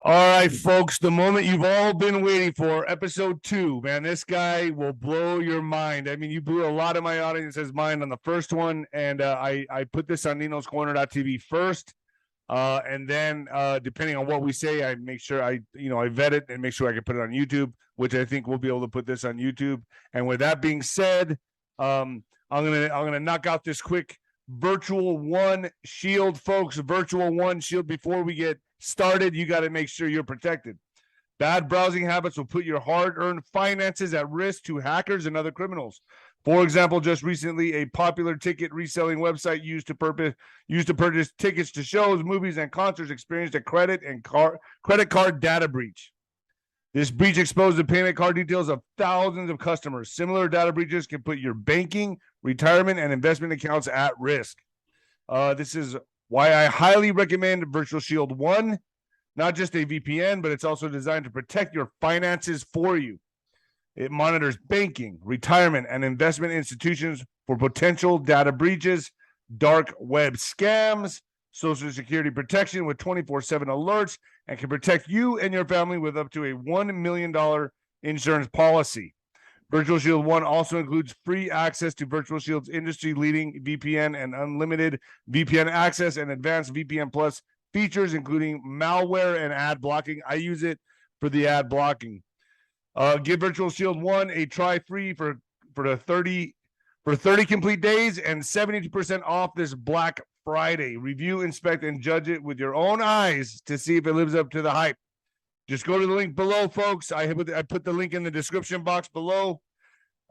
All right, folks, the moment you've all been waiting for, episode 2. Man, this guy will blow your mind. I mean, you blew a lot of my audience's mind on the first one, and I put this on Nino's Corner.tv first, and then depending on what we say, I make sure I vet it and make sure I can put it on YouTube, which I think we'll be able to put this on YouTube. And with that being said, I'm gonna knock out this quick Virtual One Shield, folks. Virtual One Shield. Before we get started, you got to make sure you're protected. Bad browsing habits will put your hard-earned finances at risk to hackers and other criminals. For example, just recently, a popular ticket reselling website used to purchase tickets to shows, movies, and concerts experienced a credit card data breach. This breach exposed the payment card details of thousands of customers. Similar data breaches can put your banking, retirement, and investment accounts at risk. This is why I highly recommend Virtual Shield 1, not just a VPN, but it's also designed to protect your finances for you. It monitors banking, retirement, and investment institutions for potential data breaches, dark web scams, Social Security protection with 24/7 alerts, and can protect you and your family with up to a $1 million insurance policy. Virtual Shield 1 also includes free access to Virtual Shield's industry-leading VPN and unlimited VPN access and advanced VPN Plus features, including malware and ad blocking. I use it for the ad blocking. Give Virtual Shield 1 a try free for 30 complete days and 72% off this Black Friday. Review, inspect, and judge it with your own eyes to see if it lives up to the hype. Just go to the link below, folks. I put the link in the description box below.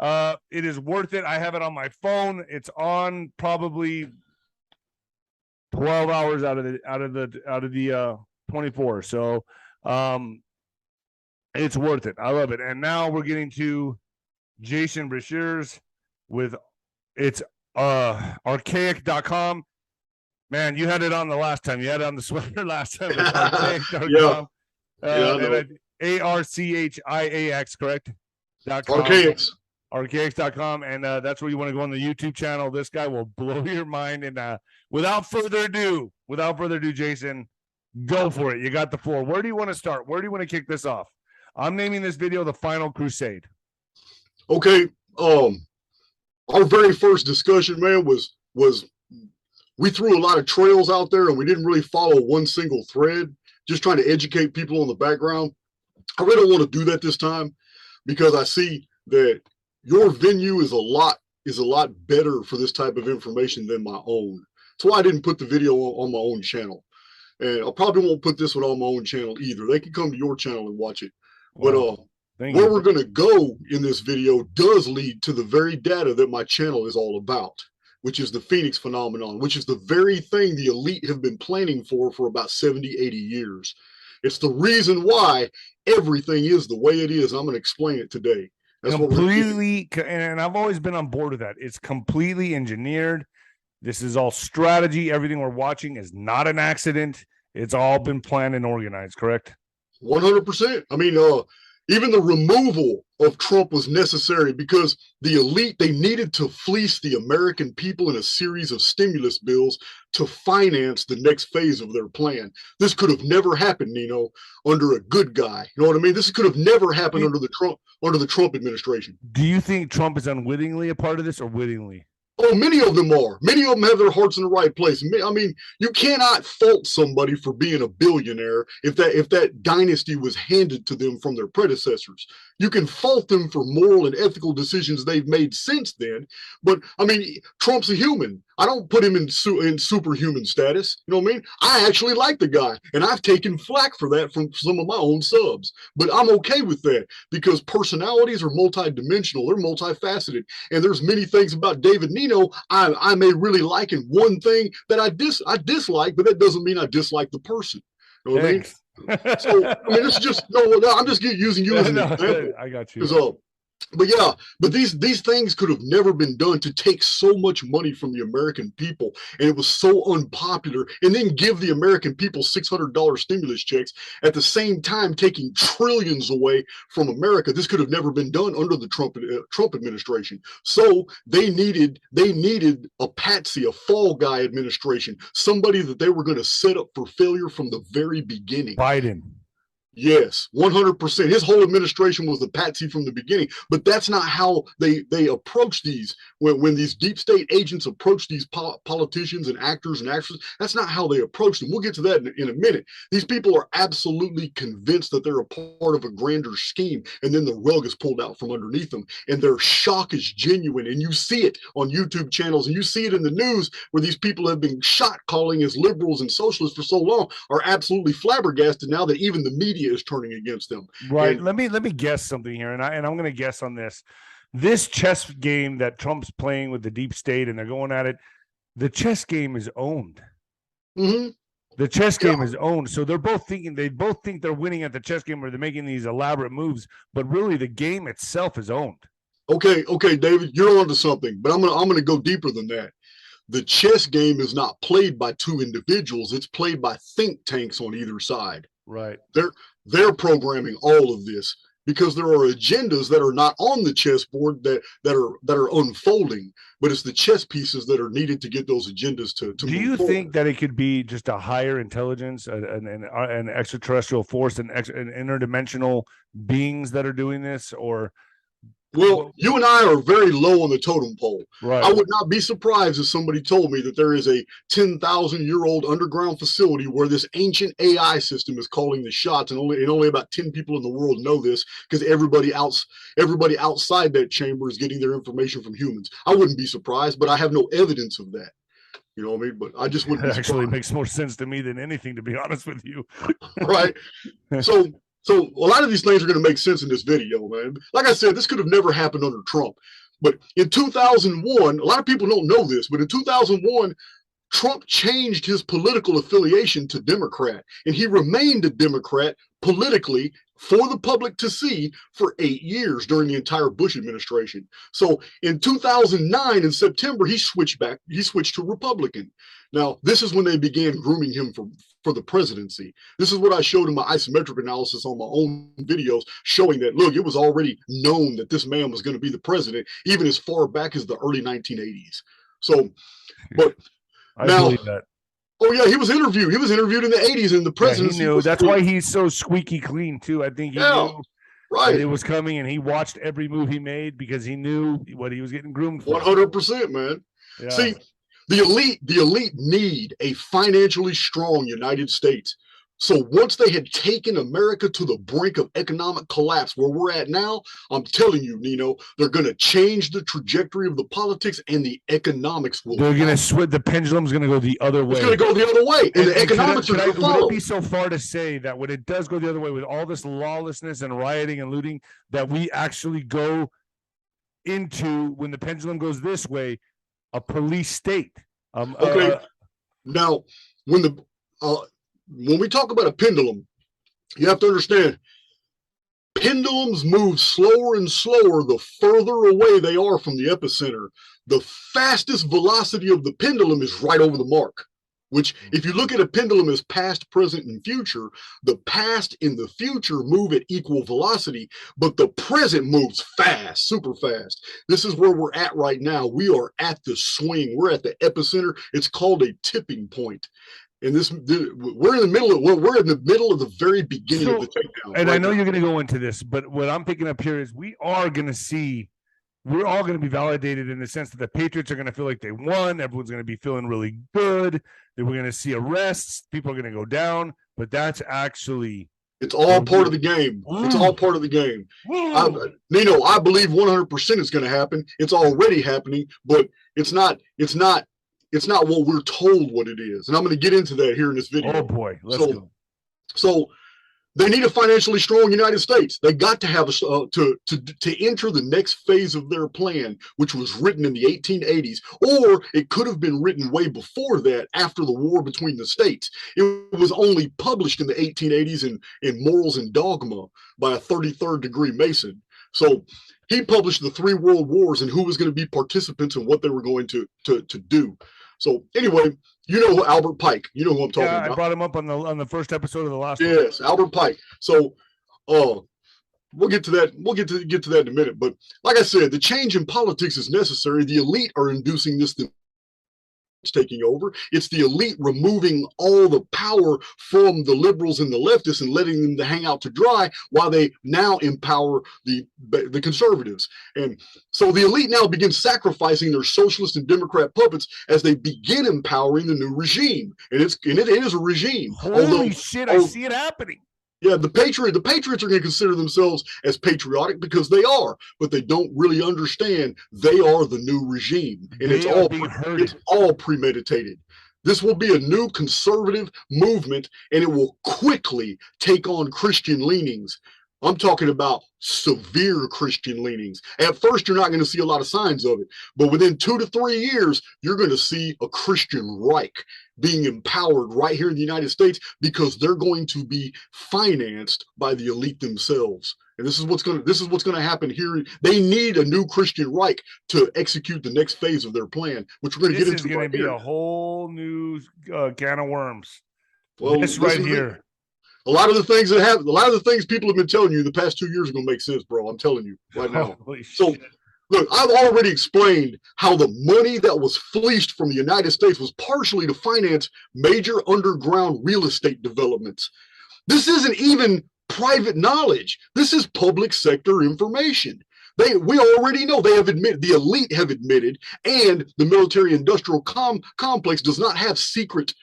It is worth it. I have it on my phone. It's on probably 12 hours out of the 24. So it's worth it. I love it. And now we're getting to Jason Breshears with it's archaic.com. Man, you had it on the last time. You had it on the sweater last time. Archaic.com. ARCHIAX, correct? Archaix. Archaix.com. And that's where you want to go on the YouTube channel. This guy will blow your mind. And without further ado, Jason, go for it. You got the floor. Where do you want to start? Where do you want to kick this off? I'm naming this video The Final Crusade. Okay. Our very first discussion, man, was we threw a lot of trails out there and we didn't really follow one single thread, just trying to educate people on the background. I really don't want to do that this time because I see that your venue is a lot better for this type of information than my own. That's why I didn't put the video on my own channel. And I probably won't put this one on my own channel either. They can come to your channel and watch it. Wow. But where we're going to go in this video does lead to the very data that my channel is all about, which is the Phoenix phenomenon, which is the very thing the elite have been planning for about 70, 80 years. It's the reason why everything is the way it is. I'm going to explain it today. That's completely, and I've always been on board with that. It's completely engineered. This is all strategy. Everything we're watching is not an accident. It's all been planned and organized, correct? 100%. I mean, even the removal of Trump was necessary because the elite, they needed to fleece the American people in a series of stimulus bills to finance the next phase of their plan. This could have never happened, Nino, under a good guy. You know what I mean? This could have never happened under the Trump administration. Do you think Trump is unwittingly a part of this or wittingly? Oh, many of them are. Many of them have their hearts in the right place. I mean, you cannot fault somebody for being a billionaire if that dynasty was handed to them from their predecessors. You can fault them for moral and ethical decisions they've made since then. But, I mean, Trump's a human. I don't put him in superhuman status. You know what I mean? I actually like the guy, and I've taken flack for that from some of my own subs. But I'm okay with that because personalities are multidimensional. They're multifaceted. And there's many things about David Nino I may really like, and one thing that I dislike, but that doesn't mean I dislike the person. You know what I mean? So, I mean, it's just, no, I'm just using you as an example. I got you. But yeah, but these things could have never been done to take so much money from the American people, and it was so unpopular, and then give the American people $600 stimulus checks at the same time taking trillions away from America. This could have never been done under the Trump administration. So they needed a patsy, a fall guy administration, somebody that they were going to set up for failure from the very beginning. Biden. Yes, 100%. His whole administration was the patsy from the beginning, but that's not how they approach these. When these deep state agents approach these politicians and actors and actresses, that's not how they approach them. We'll get to that in a minute. These people are absolutely convinced that they're a part of a grander scheme, and then the rug is pulled out from underneath them, and their shock is genuine. And you see it on YouTube channels, and you see it in the news where these people have been shot calling as liberals and socialists for so long, are absolutely flabbergasted now that even the media is turning against them. Right. And let me guess something here, and I'm going to guess on this. This chess game that Trump's playing with the deep state, and they're going at it. The chess game is owned. Mm-hmm. The chess game is owned. So they both think they're winning at the chess game, where they're making these elaborate moves, but really the game itself is owned. Okay, David, you're onto something, but I'm gonna go deeper than that. The chess game is not played by two individuals; it's played by think tanks on either side. Right. They're programming all of this because there are agendas that are not on the chessboard that are unfolding, but it's the chess pieces that are needed to get those agendas to Do you think that it could be just a higher intelligence, an extraterrestrial force, and interdimensional beings that are doing this, or? Well, you and I are very low on the totem pole. Right. I would not be surprised if somebody told me that there is a 10,000-year-old underground facility where this ancient AI system is calling the shots, and only about 10 people in the world know this, because everybody outside that chamber is getting their information from humans. I wouldn't be surprised, but I have no evidence of that. You know what I mean? But I just wouldn't. It actually makes more sense to me than anything, to be honest with you. Right. So a lot of these things are going to make sense in this video, man. Like I said, this could have never happened under Trump. But in 2001, a lot of people don't know this, but in 2001, Trump changed his political affiliation to Democrat, and he remained a Democrat politically for the public to see for 8 years during the entire Bush administration. So in 2009, in September, he switched to Republican. Now, this is when they began grooming him for the presidency. This is what I showed in my isometric analysis on my own videos, showing that, look, it was already known that this man was going to be the president, even as far back as the early 1980s. So, but I believe that. Oh yeah, he was interviewed. He was interviewed in the 80s in the presidency. Yeah, he knew. That's why he's so squeaky clean too. I think he knew right. That it was coming, and he watched every move he made because he knew what he was getting groomed for. 100%, man. Yeah. See, the elite need a financially strong United States. So once they had taken America to the brink of economic collapse where we're at now, I'm telling you, Nino, they're going to change the trajectory of the politics, and the economics will. They're going to switch. The pendulum's going to go the other way. It's going to go the other way, and the economics are going to follow. Would it be so far to say that when it does go the other way, with all this lawlessness and rioting and looting, that we actually go into, when the pendulum goes this way, a police state? Okay. Now, when we talk about a pendulum, you have to understand, pendulums move slower and slower the further away they are from the epicenter. The fastest velocity of the pendulum is right over the mark, which, if you look at a pendulum as past, present, and future, the past and the future move at equal velocity, but the present moves fast, super fast. This is where we're at right now. We are at the swing. We're at the epicenter. It's called a tipping point. And we're in the middle of the very beginning of the takedown. And right, I know you're going to go into this, but what I'm picking up here is we're all going to be validated in the sense that the Patriots are going to feel like they won. Everyone's going to be feeling really good. Then we're going to see arrests. People are going to go down, but that's actually. It's all part of the game. It's all part of the game. Nino, I believe 100% it's going to happen. It's already happening, but it's not what we're told what it is. And I'm going to get into that here in this video. Oh boy. Let's go. So they need a financially strong United States. They got to have to enter the next phase of their plan, which was written in the 1880s, or it could have been written way before that, after the war between the states. It was only published in the 1880s in Morals and Dogma by a 33rd degree Mason. So he published the 3 world wars and who was going to be participants and what they were going to do. So anyway, you know who Albert Pike. You know who I'm talking about. I brought him up on the first episode of the last. Yes, one. Albert Pike. So we'll get to that. We'll get to that in a minute. But like I said, the change in politics is necessary. The elite are inducing this taking over. It's the elite removing all the power from the liberals and the leftists and letting them to hang out to dry while they now empower the conservatives. And so the elite now begin sacrificing their socialist and Democrat puppets as they begin empowering the new regime. And it is a regime. Holy shit, I see it happening. Yeah, the Patriots are going to consider themselves as patriotic because they are, but they don't really understand they are the new regime, and it's all premeditated. This will be a new conservative movement, and it will quickly take on Christian leanings. I'm talking about severe Christian leanings. At first, you're not going to see a lot of signs of it, but within 2 to 3 years, you're going to see a Christian Reich being empowered right here in the United States because they're going to be financed by the elite themselves. And this is what's going to happen here. They need a new Christian Reich to execute the next phase of their plan, which we're going to get into. This is going to be a whole new can of worms. Well, this right here. A lot of the things people have been telling you the past 2 years are going to make sense, bro. I'm telling you right now. So, look, I've already explained how the money that was fleeced from the United States was partially to finance major underground real estate developments. This isn't even private knowledge. This is public sector information. We already know, they have admitted, the elite have admitted, and the military industrial complex does not have secret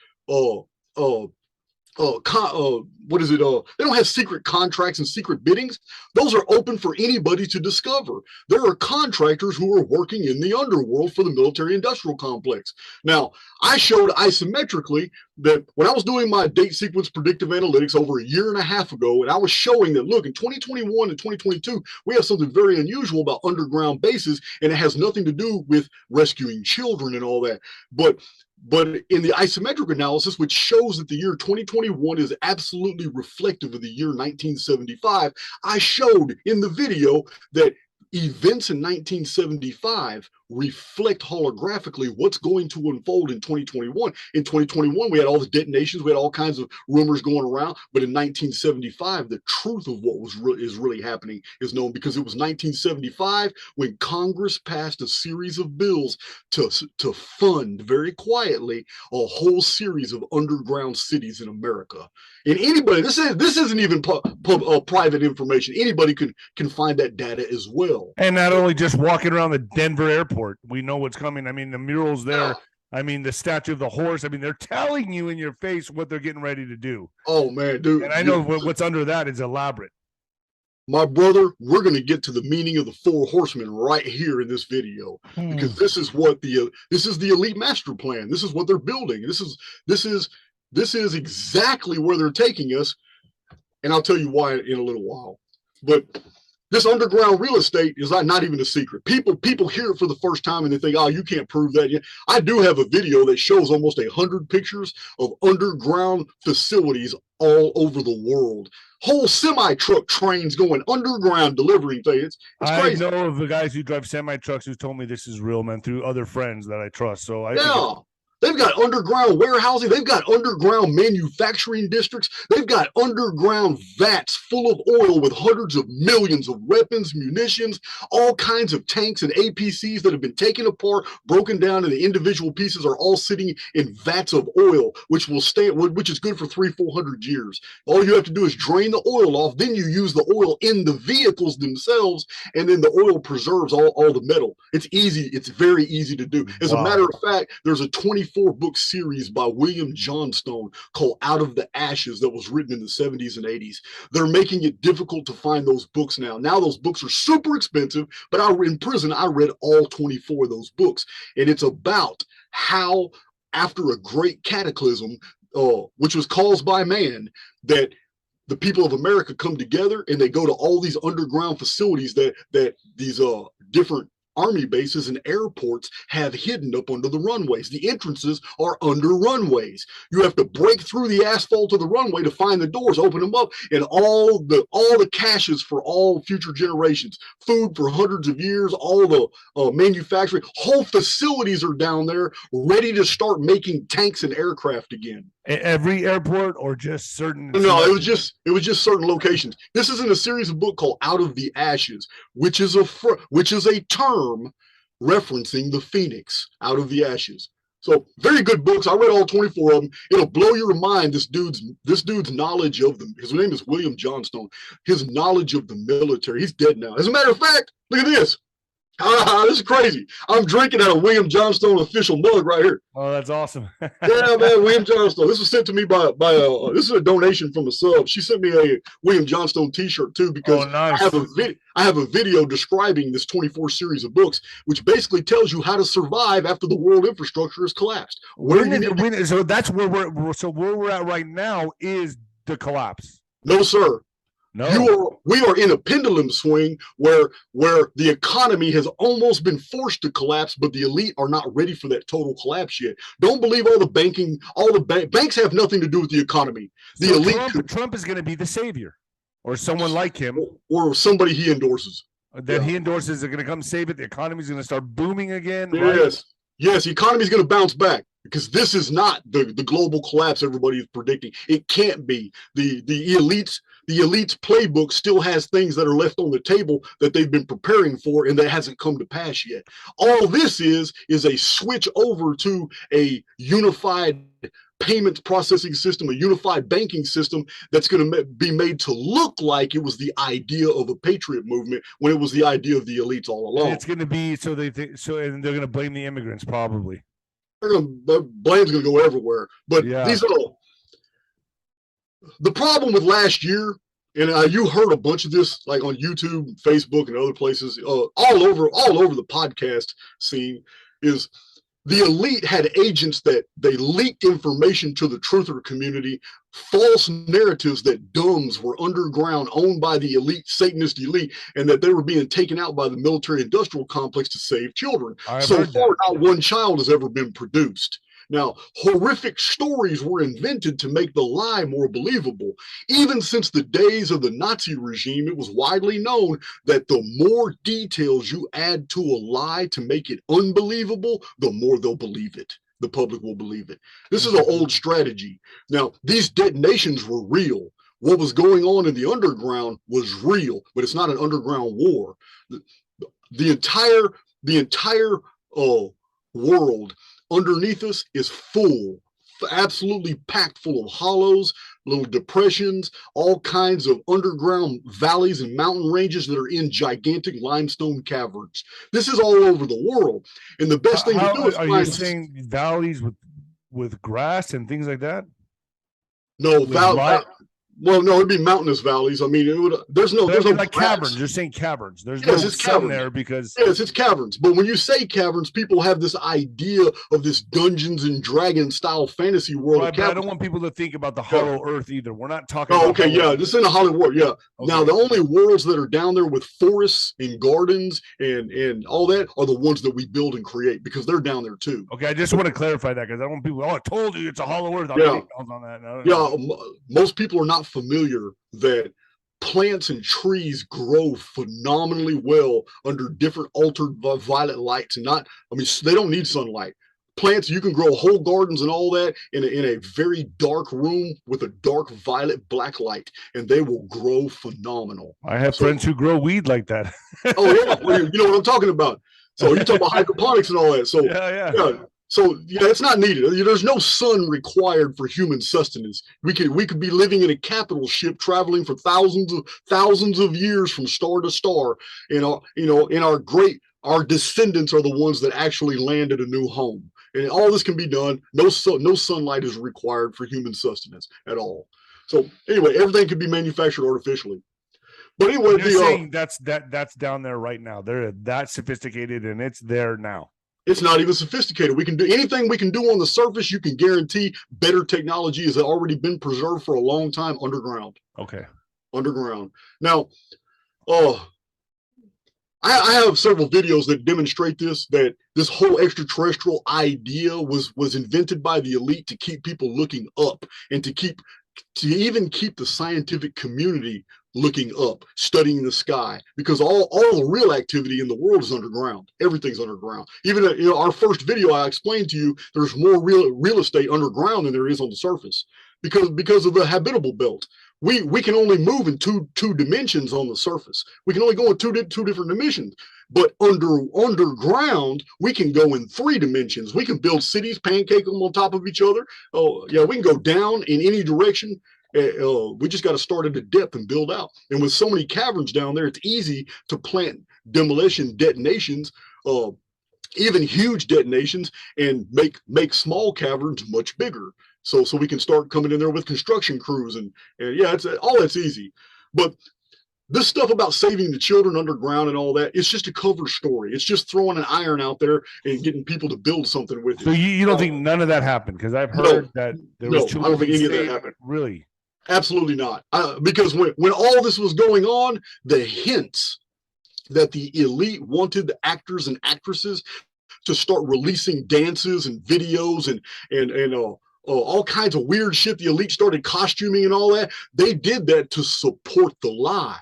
they don't have secret contracts and secret biddings. Those are open for anybody to discover. There are contractors who are working in the underworld for the military industrial complex. Now, I showed isometrically that when I was doing my date sequence predictive analytics over a year and a half ago, and I was showing that, look, in 2021 and 2022, we have something very unusual about underground bases, and it has nothing to do with rescuing children and all that. But in the isometric analysis, which shows that the year 2021 is absolutely reflective of the year 1975, I showed in the video that events in 1975 reflect holographically what's going to unfold in 2021. In 2021, we had all the detonations, we had all kinds of rumors going around, but in 1975, the truth of what is really happening is known, because it was 1975 when Congress passed a series of bills to fund very quietly a whole series of underground cities in America. And anybody, this isn't even private information. Anybody can find that data as well. And not only just walking around the Denver airport, we know what's coming. I mean, the murals there. I mean, the statue of the horse. I mean, they're telling you in your face what they're getting ready to do. Oh, man, dude. And I know what's under that is elaborate. My brother, we're going to get to the meaning of the 4 horsemen right here in this video, because this is the elite master plan. This is what they're building. This is exactly where they're taking us. And I'll tell you why in a little while. But this underground real estate is not even a secret. People hear it for the first time and they think, oh, you can't prove that yet. I do have a video that shows almost 100 pictures of underground facilities all over the world. Whole semi-truck trains going underground delivering things. It's crazy. I know of the guys who drive semi-trucks who told me this is real, man, through other friends that I trust. So they've got underground warehousing. They've got underground manufacturing districts. They've got underground vats full of oil with hundreds of millions of weapons, munitions, all kinds of tanks and APCs that have been taken apart, broken down, and the individual pieces are all sitting in vats of oil, which is good for 300-400 years. All you have to do is drain the oil off. Then you use the oil in the vehicles themselves, and then the oil preserves all the metal. It's easy. It's very easy to do. As a matter of fact, there's a 24-book series by William Johnstone called Out of the Ashes that was written in the 70s and 80s. They're making it difficult to find those books now. Now those books are super expensive, but in prison, I read all 24 of those books. And it's about how, after a great cataclysm, which was caused by man, that the people of America come together and they go to all these underground facilities that these different army bases and airports have hidden up under the runways. The entrances are under runways. You have to break through the asphalt of the runway to find the doors, open them up, and all the caches for all future generations, food for hundreds of years, all the manufacturing, whole facilities are down there ready to start making tanks and aircraft again. Every airport or just certain? No, it was just certain locations. This is in a series of book called Out of the Ashes, which is a term referencing the phoenix, out of the ashes. So very good books. I read all 24 of them. It'll blow your mind. This dude's knowledge of them. His name is William Johnstone. His knowledge of the military. He's dead now. As a matter of fact, look at this. This is crazy. I'm drinking out of William Johnstone official mug right here. Oh, that's awesome. Yeah, man, William Johnstone. This was sent to me by this is a donation from a sub. She sent me a William Johnstone T-shirt too because nice. I have a video describing this 24 series of books, which basically tells you how to survive after the world infrastructure has collapsed. So that's where we're at right now is the collapse. No, sir. No. We are in a pendulum swing where the economy has almost been forced to collapse, but the elite are not ready for that total collapse yet. Don't believe all the banks have nothing to do with the economy. The elite. Trump is going to be the savior, or someone like him, or somebody he endorses. He endorses are going to come save it. The economy is going to start booming again. Yes, yes, the economy is going to bounce back. Because this is not the global collapse everybody is predicting. It can't be. The elites playbook still has things that are left on the table that they've been preparing for, and that hasn't come to pass yet. All this is a switch over to a unified payment processing system, a unified banking system that's going to be made to look like it was the idea of a patriot movement when it was the idea of the elites all along. And it's going to be and they're going to blame the immigrants probably. Blame's going to go everywhere. But these are the problem with last year, and you heard a bunch of this like on YouTube, Facebook, and other places, all over the podcast scene, is the elite had agents that they leaked information to the truther community, false narratives that dumbs were underground, owned by the elite, Satanist elite, and that they were being taken out by the military-industrial complex to save children. So far, not one child has ever been produced. Now, horrific stories were invented to make the lie more believable. Even since the days of the Nazi regime, it was widely known that the more details you add to a lie to make it unbelievable, the more they'll believe it. The public will believe it. This is an old strategy. Now, these detonations were real. What was going on in the underground was real, but it's not an underground war. The entire world underneath us is full, absolutely packed full of hollows, little depressions, all kinds of underground valleys and mountain ranges that are in gigantic limestone caverns. This is all over the world. And the best thing to do is are you saying valleys with grass and things like that? No, well, no, it'd be mountainous valleys. I mean, there's no like caverns. You're saying caverns. There's no sun there because it's caverns. But when you say caverns, people have this idea of this Dungeons and Dragons style fantasy world. Right, but I don't want people to think about the hollow earth either. We're not talking. Oh, okay, yeah, this is in a hollow world. Yeah. Okay. Now the only worlds that are down there with forests and gardens and all that are the ones that we build and create because they're down there too. Okay, I just want to clarify that because I don't want people. Oh, I told you it's a hollow earth. On that. No. Most people are not familiar that plants and trees grow phenomenally well under different altered violet lights, and they don't need sunlight. Plants, you can grow whole gardens and all that in a very dark room with a dark violet black light, and they will grow phenomenal. I have friends who grow weed like that. Oh yeah, well, you know what I'm talking about. So you're talking about hydroponics and all that. So yeah. So yeah, it's not needed. There's no sun required for human sustenance. We could be living in a capital ship traveling for thousands of years from star to star. Our descendants are the ones that actually landed a new home. And all this can be done. No sunlight is required for human sustenance at all. So anyway, everything can be manufactured artificially. But anyway, saying that's down there right now. They're that sophisticated, and it's there now. It's not even sophisticated. We can do anything we can do on the surface. You can guarantee better technology has already been preserved for a long time underground. Okay. Underground. Now, I have several videos that demonstrate that this whole extraterrestrial idea was invented by the elite to keep people looking up and to even keep the scientific community looking up, studying the sky, because all the real activity in the world is underground. Everything's underground. Even our first video, I explained to you there's more real estate underground than there is on the surface because of the habitable belt. we can only move in two dimensions on the surface. We can only go in two different dimensions. But underground, we can go in 3 dimensions. We can build cities, pancake them on top of each other. Oh yeah, we can go down in any direction. We just got to start at the depth and build out. And with so many caverns down there, it's easy to plant demolition detonations, even huge detonations, and make small caverns much bigger. So we can start coming in there with construction crews and yeah, it's all that's easy. But this stuff about saving the children underground and all that, it's just a cover story. It's just throwing an iron out there and getting people to build something with it. So you don't think none of that happened? Because I've heard that there was I don't think any of that happened. Really? Absolutely not. Because when all this was going on, the hints that the elite wanted the actors and actresses to start releasing dances and videos and all kinds of weird shit. The elite started costuming and all that. They did that to support the lie.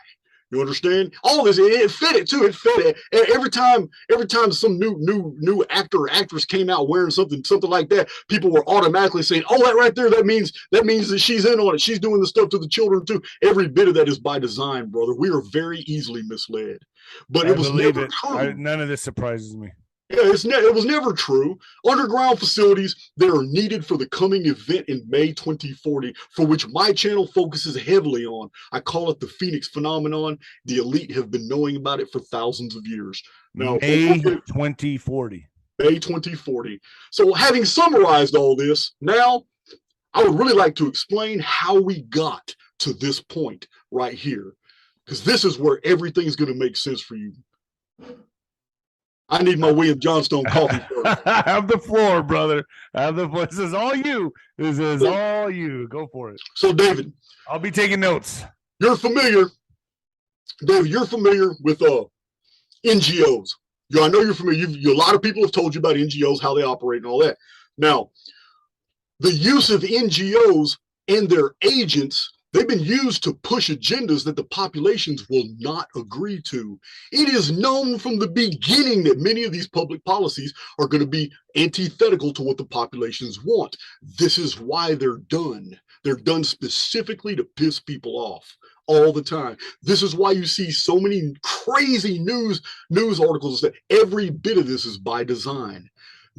You understand? All this, it fit it too. It fit it. Every time some new actor or actress came out wearing something like that, people were automatically saying, "Oh, that right there, that means that she's in on it. She's doing the stuff to the children too." Every bit of that is by design, brother. We are very easily misled. But it was never true. None of this surprises me. Yeah, it was never true. Underground facilities, they are needed for the coming event in May 2040, for which my channel focuses heavily on. I call it the Phoenix phenomenon. The elite have been knowing about it for thousands of years. Now, May 2040. May 2040. So having summarized all this, now I would really like to explain how we got to this point right here, because this is where everything's going to make sense for you. I need my William Johnstone coffee first. Have the floor, brother. Have the floor. This is all you. This is all you. Go for it. So, David, I'll be taking notes. You're familiar with NGOs. I know you're familiar. A lot of people have told you about NGOs, how they operate, and all that. Now, the use of NGOs and their agents, they've been used to push agendas that the populations will not agree to. It is known from the beginning that many of these public policies are going to be antithetical to what the populations want. This is why they're done. They're done specifically to piss people off all the time. This is why you see so many crazy news articles that every bit of this is by design.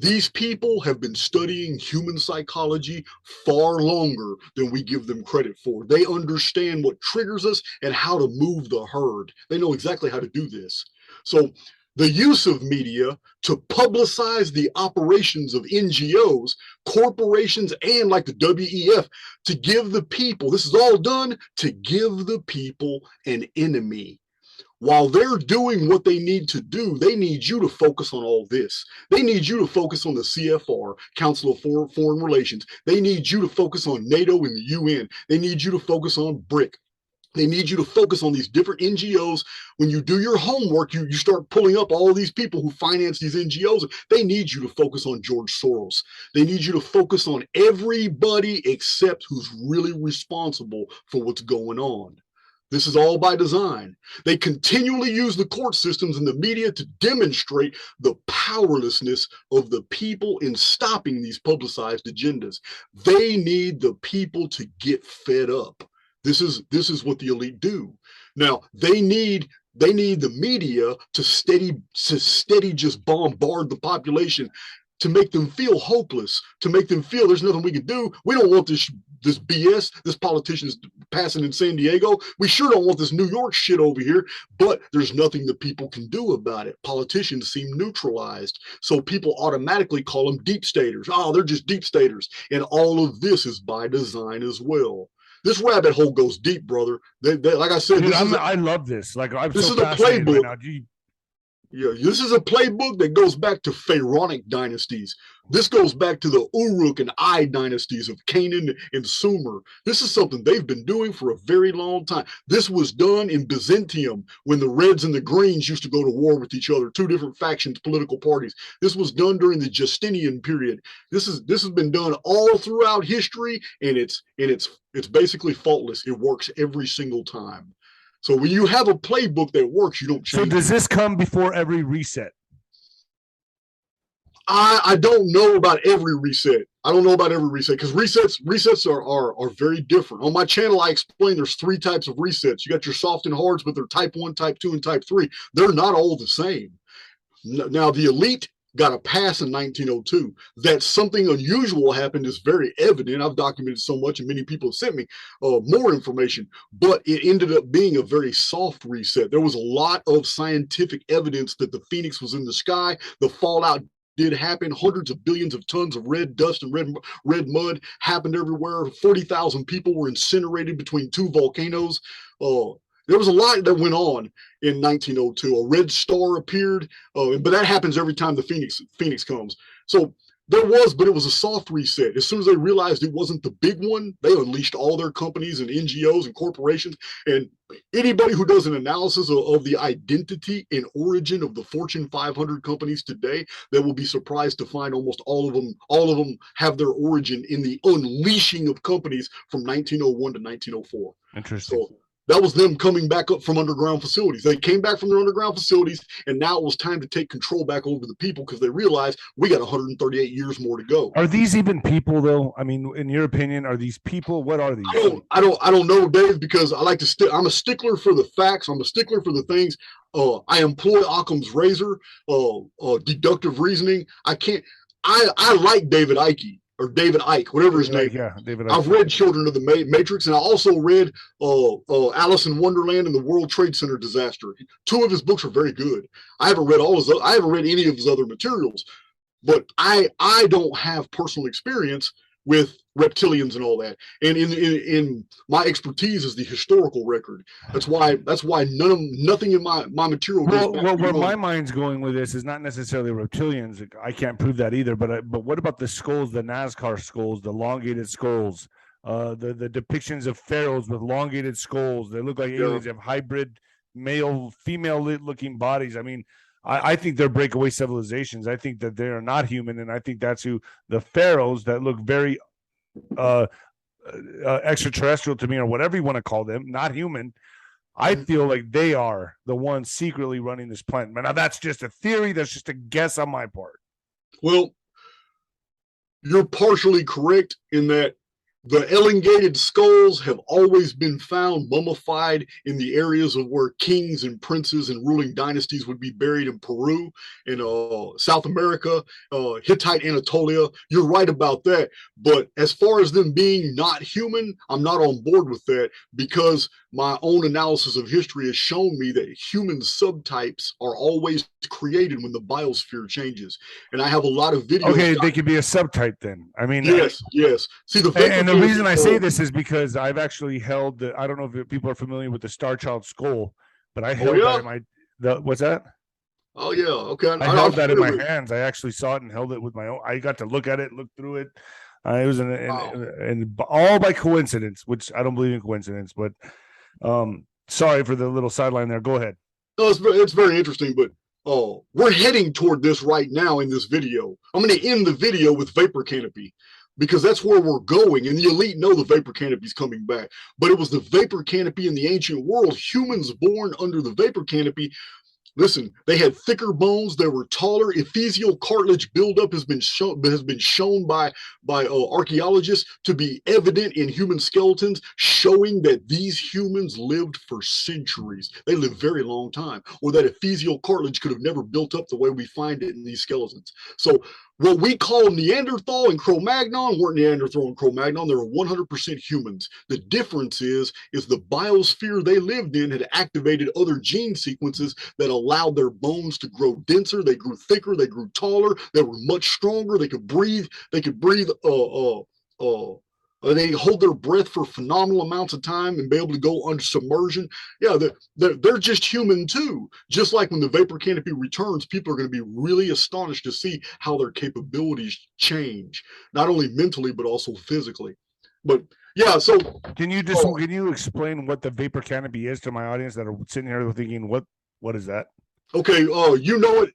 These people have been studying human psychology far longer than we give them credit for. They understand what triggers us and how to move the herd. They know exactly how to do this. So the use of media to publicize the operations of NGOs, corporations, and like the WEF, to give the people, this is all done to give the people an enemy. While they're doing what they need to do, they need you to focus on all this. They need you to focus on the CFR, Council of Foreign Relations. They need you to focus on NATO and the UN. They need you to focus on BRIC. They need you to focus on these different NGOs. When you do your homework, you start pulling up all these people who finance these NGOs. They need you to focus on George Soros. They need you to focus on everybody except who's really responsible for what's going on. This is all by design. They continually use the court systems and the media to demonstrate the powerlessness of the people in stopping these publicized agendas. They need the people to get fed up. This is what the elite do. Now, they need the media to steady just bombard the population, to make them feel hopeless, to make them feel there's nothing we can do. We don't want this BS, this politician's passing in San Diego. We sure don't want this New York shit over here, but there's nothing that people can do about it. Politicians seem neutralized, so people automatically call them deep staters. Oh, they're just deep staters. And all of this is by design as well. This rabbit hole goes deep, brother. Like I said, dude, I love this. Like, this is a playbook. Right now. Yeah, this is a playbook that goes back to pharaonic dynasties. This goes back to the Uruk and Ai dynasties of Canaan and Sumer. This is something they've been doing for a very long time. This was done in Byzantium when the Reds and the Greens used to go to war with each other, two different factions, political parties. This was done during the Justinian period. This has been done all throughout history, and it's basically faultless. It works every single time. So when you have a playbook that works, you don't change. So does this come before every reset? I don't know about every reset. I don't know about every reset because resets are very different. On my channel, I explain there's 3 types of resets. You got your soft and hards, but they're type 1, type 2, and type 3. They're not all the same. Now, the elite got a pass in 1902. That something unusual happened is very evident. I've documented so much, and many people have sent me more information, but it ended up being a very soft reset. There was a lot of scientific evidence that the Phoenix was in the sky. The fallout did happen. Hundreds of billions of tons of red dust and red mud happened everywhere. 40,000 people were incinerated between 2 volcanoes. There was a lot that went on in 1902. A red star appeared, but that happens every time the Phoenix comes. So there was, but it was a soft reset. As soon as they realized it wasn't the big one, they unleashed all their companies and NGOs and corporations. And anybody who does an analysis of the identity and origin of the Fortune 500 companies today, they will be surprised to find almost all of them have their origin in the unleashing of companies from 1901 to 1904. Interesting. So that was them coming back up from underground facilities. They came back from their underground facilities, and now it was time to take control back over the people because they realized we got 138 years more to go. Are these even people, though? I mean, in your opinion, are these people? What are these? I don't know, Dave, because I like to. I'm a stickler for the facts. I'm a stickler for the things. I employ Occam's razor, deductive reasoning. I like David Icke. Or David Icke, whatever his name. Yeah, David Icke. I've read Children of the Matrix, and I also read Alice in Wonderland and the World Trade Center disaster. 2 of his books are very good. I haven't read any of his other materials, but I don't have personal experience with reptilians and all that. And in my expertise is the historical record. That's why nothing in my material goes back. Well, where my mind's going with this is not necessarily reptilians. I can't prove that either. But what about the skulls, the NASCAR skulls, the elongated skulls, the depictions of pharaohs with elongated skulls? They look like aliens. They have hybrid male, female looking bodies. I mean, I think they're breakaway civilizations. I think that they are not human, and I think that's who the pharaohs that look very extraterrestrial to me, or whatever you want to call them, not human. I feel like they are the ones secretly running this planet. Now, that's just a theory. That's just a guess on my part. Well, you're partially correct in that the elongated skulls have always been found mummified in the areas of where kings and princes and ruling dynasties would be buried in Peru, in South America, Hittite Anatolia. You're right about that. But as far as them being not human, I'm not on board with that because my own analysis of history has shown me that human subtypes are always created when the biosphere changes. And I have a lot of videos. Okay, they could be a subtype then. I mean, yes. See, and the reason I say this is because I've actually held I don't know if people are familiar with the Star Child skull, but I held that in what's that? Oh yeah, okay. I held that in my hands. I actually saw it and held it with my own. I got to look at it, look through it. It was and all by coincidence, which I don't believe in coincidence, but sorry for the little sideline there. Go ahead. No, it's very interesting, but we're heading toward this right now in this video. I'm going to end the video with vapor canopy because that's where we're going, and the elite know the vapor canopy is coming back. But it was the vapor canopy in the ancient world. Humans born under the vapor canopy. Listen, they had thicker bones. They were taller. Epithelial cartilage buildup has been shown by archaeologists to be evident in human skeletons, showing that these humans lived for centuries. They lived very long time, or that epithelial cartilage could have never built up the way we find it in these skeletons. So what we call Neanderthal and Cro-Magnon weren't Neanderthal and Cro-Magnon. They were 100% humans. The difference is the biosphere they lived in had activated other gene sequences that allowed their bones to grow denser. They grew thicker. They grew taller. They were much stronger. They could breathe. They hold their breath for phenomenal amounts of time and be able to go under submersion. Yeah, they're just human too. Just like when the vapor canopy returns, people are going to be really astonished to see how their capabilities change, not only mentally but also physically. But yeah, so can you explain what the vapor canopy is to my audience that are sitting here thinking, what is that? Okay, you know it.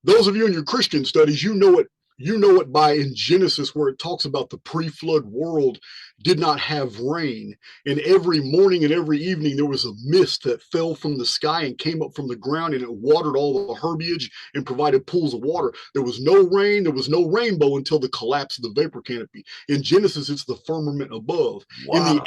Those of you in your Christian studies, you know it. you know it by in Genesis, where it talks about the pre-flood world did not have rain. And every morning and every evening, there was a mist that fell from the sky and came up from the ground, and it watered all the herbage and provided pools of water. There was no rain. There was no rainbow until the collapse of the vapor canopy. In Genesis, it's the firmament above. Wow.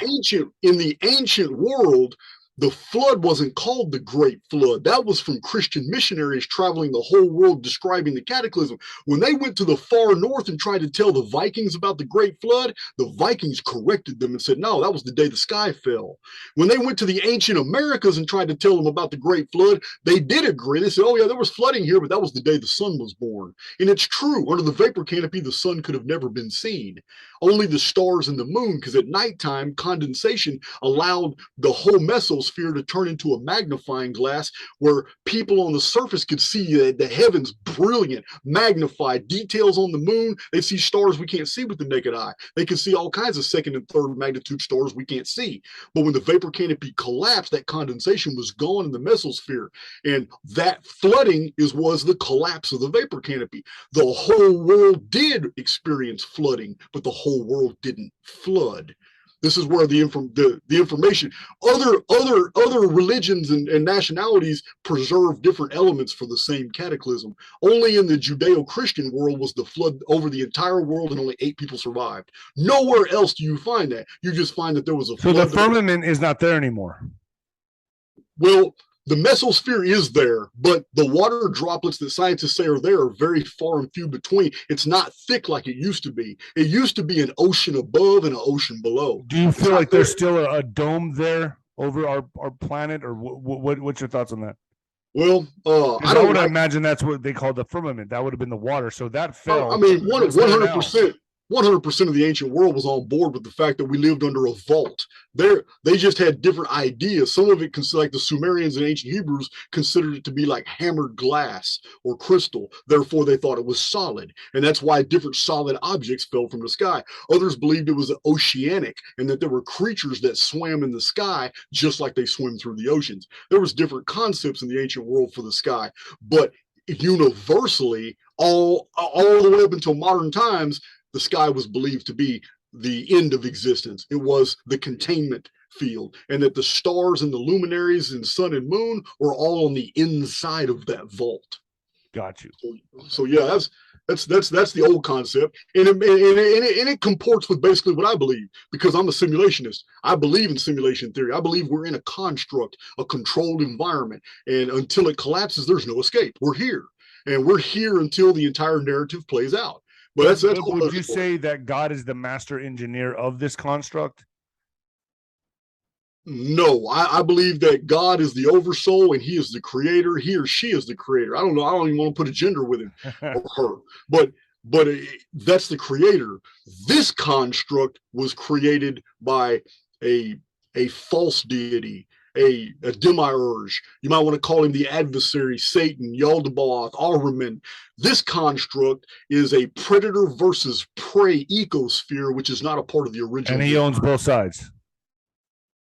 In the ancient world, the flood wasn't called the Great Flood. That was from Christian missionaries traveling the whole world describing the cataclysm. When they went to the far north and tried to tell the Vikings about the Great Flood, the Vikings corrected them and said, no, that was the day the sky fell. When they went to the ancient Americas and tried to tell them about the Great Flood, they did agree. They said, oh yeah, there was flooding here, but that was the day the sun was born. And it's true. Under the vapor canopy, the sun could have never been seen. Only the stars and the moon, because at nighttime, condensation allowed the whole mesosphere to turn into a magnifying glass where people on the surface could see the heavens brilliant, magnified, details on the moon. They see stars we can't see with the naked eye. They can see all kinds of second and third magnitude stars we can't see. But when the vapor canopy collapsed, that condensation was gone in the mesosphere. And that flooding was the collapse of the vapor canopy. The whole world did experience flooding, but the whole world didn't flood. This is where the information, other religions and nationalities preserve different elements for the same cataclysm. Only in the Judeo-Christian world was the flood over the entire world, and only 8 people survived. Nowhere else do you find that. You just find that there was a flood. So the firmament is not there anymore. Well, the mesosphere is there, but the water droplets that scientists say are there are very far and few between. It's not thick like it used to be. It used to be an ocean above and an ocean below. Do you feel like there's still a dome there over our planet, or what's your thoughts on that? Well, I would imagine that's what they call the firmament. That would have been the water. So that fell. I mean, 100%. 100% of the ancient world was on board with the fact that we lived under a vault. They just had different ideas. Some of it, like the Sumerians and ancient Hebrews, considered it to be like hammered glass or crystal. Therefore, they thought it was solid. And that's why different solid objects fell from the sky. Others believed it was oceanic and that there were creatures that swam in the sky just like they swim through the oceans. There was different concepts in the ancient world for the sky. But universally, all the way up until modern times, the sky was believed to be the end of existence. It was the containment field, and that the stars and the luminaries and sun and moon were all on the inside of that vault. Got you. So yeah, that's the old concept, and it comports with basically what I believe, because I'm a simulationist. I believe in simulation theory. I believe we're in a construct, a controlled environment, and until it collapses, there's no escape. We're here, and we're here until the entire narrative plays out. But would you say that God is the master engineer of this construct? No, I believe that God is the oversoul and he is the creator. He or she is the creator. I don't know. I don't even want to put a gender with him or her, but that's the creator. This construct was created by a false deity, a demiurge. You might want to call him the adversary, Satan, Yaldabaoth, Ahriman. This construct is a predator versus prey ecosphere, which is not a part of the original. And he owns both sides.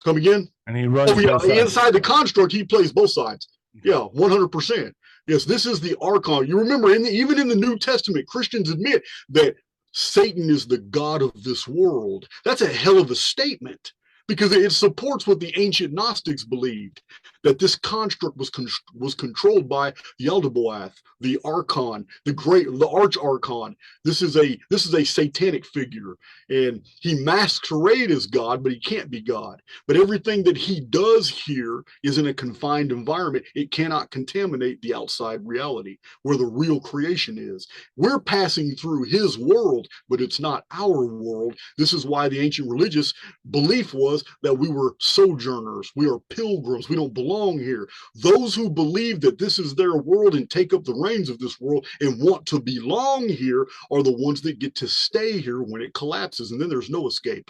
Come again? And he runs both sides. Inside the construct, he plays both sides. Yeah, 100%. Yes, this is the Archon. You remember, even in the New Testament, Christians admit that Satan is the god of this world. That's a hell of a statement, because it supports what the ancient Gnostics believed, that this construct was controlled by Yaldabaoth, the Archon, the Arch Archon. This is a satanic figure, and he masquerades as God, but he can't be God. But everything that he does here is in a confined environment. It cannot contaminate the outside reality where the real creation is. We're passing through his world, but it's not our world. This is why the ancient religious belief was that we were sojourners, we are pilgrims, we don't belong here. Those who believe that this is their world and take up the reins of this world and want to belong here are the ones that get to stay here when it collapses, and then there's no escape.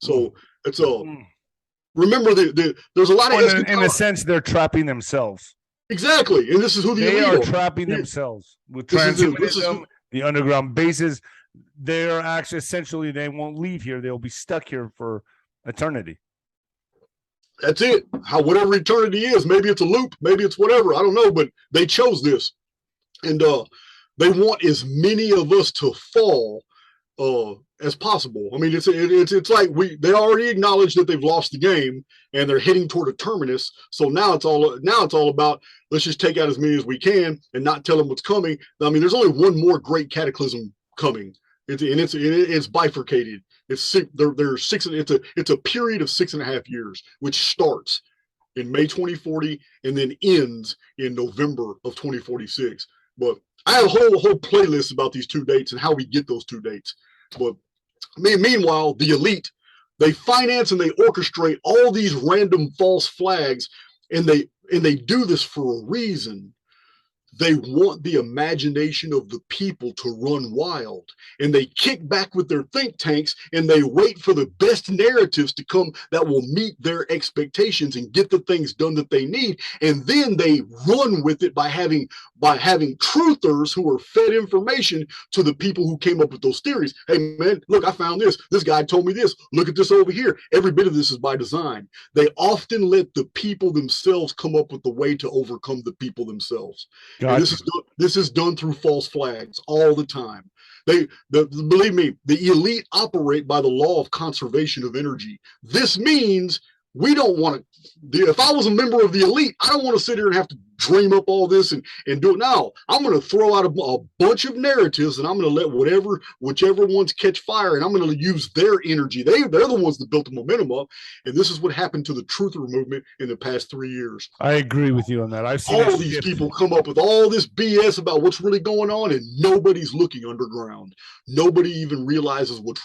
So it's remember there's a lot of in a sense they're trapping themselves. Exactly, and this is who they are trapping themselves with transhumanism, the underground bases. They are actually essentially they won't leave here. They'll be stuck here for eternity. That's it. Whatever eternity is, maybe it's a loop, maybe it's whatever. I don't know, but they chose this. And they want as many of us to fall as possible. I mean, it's like they already acknowledged that they've lost the game and they're heading toward a terminus. So now it's all about, let's just take out as many as we can and not tell them what's coming. I mean, there's only one more great cataclysm coming. It's bifurcated. It's a period of 6.5 years, which starts in May 2040 and then ends in November of 2046. But I have a whole playlist about these two dates and how we get those two dates. But meanwhile, the elite, they finance and they orchestrate all these random false flags, and they do this for a reason. They want the imagination of the people to run wild, and they kick back with their think tanks and they wait for the best narratives to come that will meet their expectations and get the things done that they need. And then they run with it by having truthers who are fed information to the people who came up with those theories. Hey man, look, I found this. This guy told me this. Look at this over here. Every bit of this is by design. They often let the people themselves come up with the way to overcome the people themselves. Gotcha. This is done through false flags all the time. Believe me, the elite operate by the law of conservation of energy. This means we don't want to. If I was a member of the elite, I don't want to sit here and have to dream up all this and do it. Now I'm going to throw out a bunch of narratives, and I'm going to let whichever ones catch fire, and I'm going to use their energy. They're the ones that built the momentum up, and this is what happened to the truther movement in the past 3 years. I agree with you on that. I've seen all these people come up with all this BS about what's really going on, and nobody's looking underground. Nobody even realizes what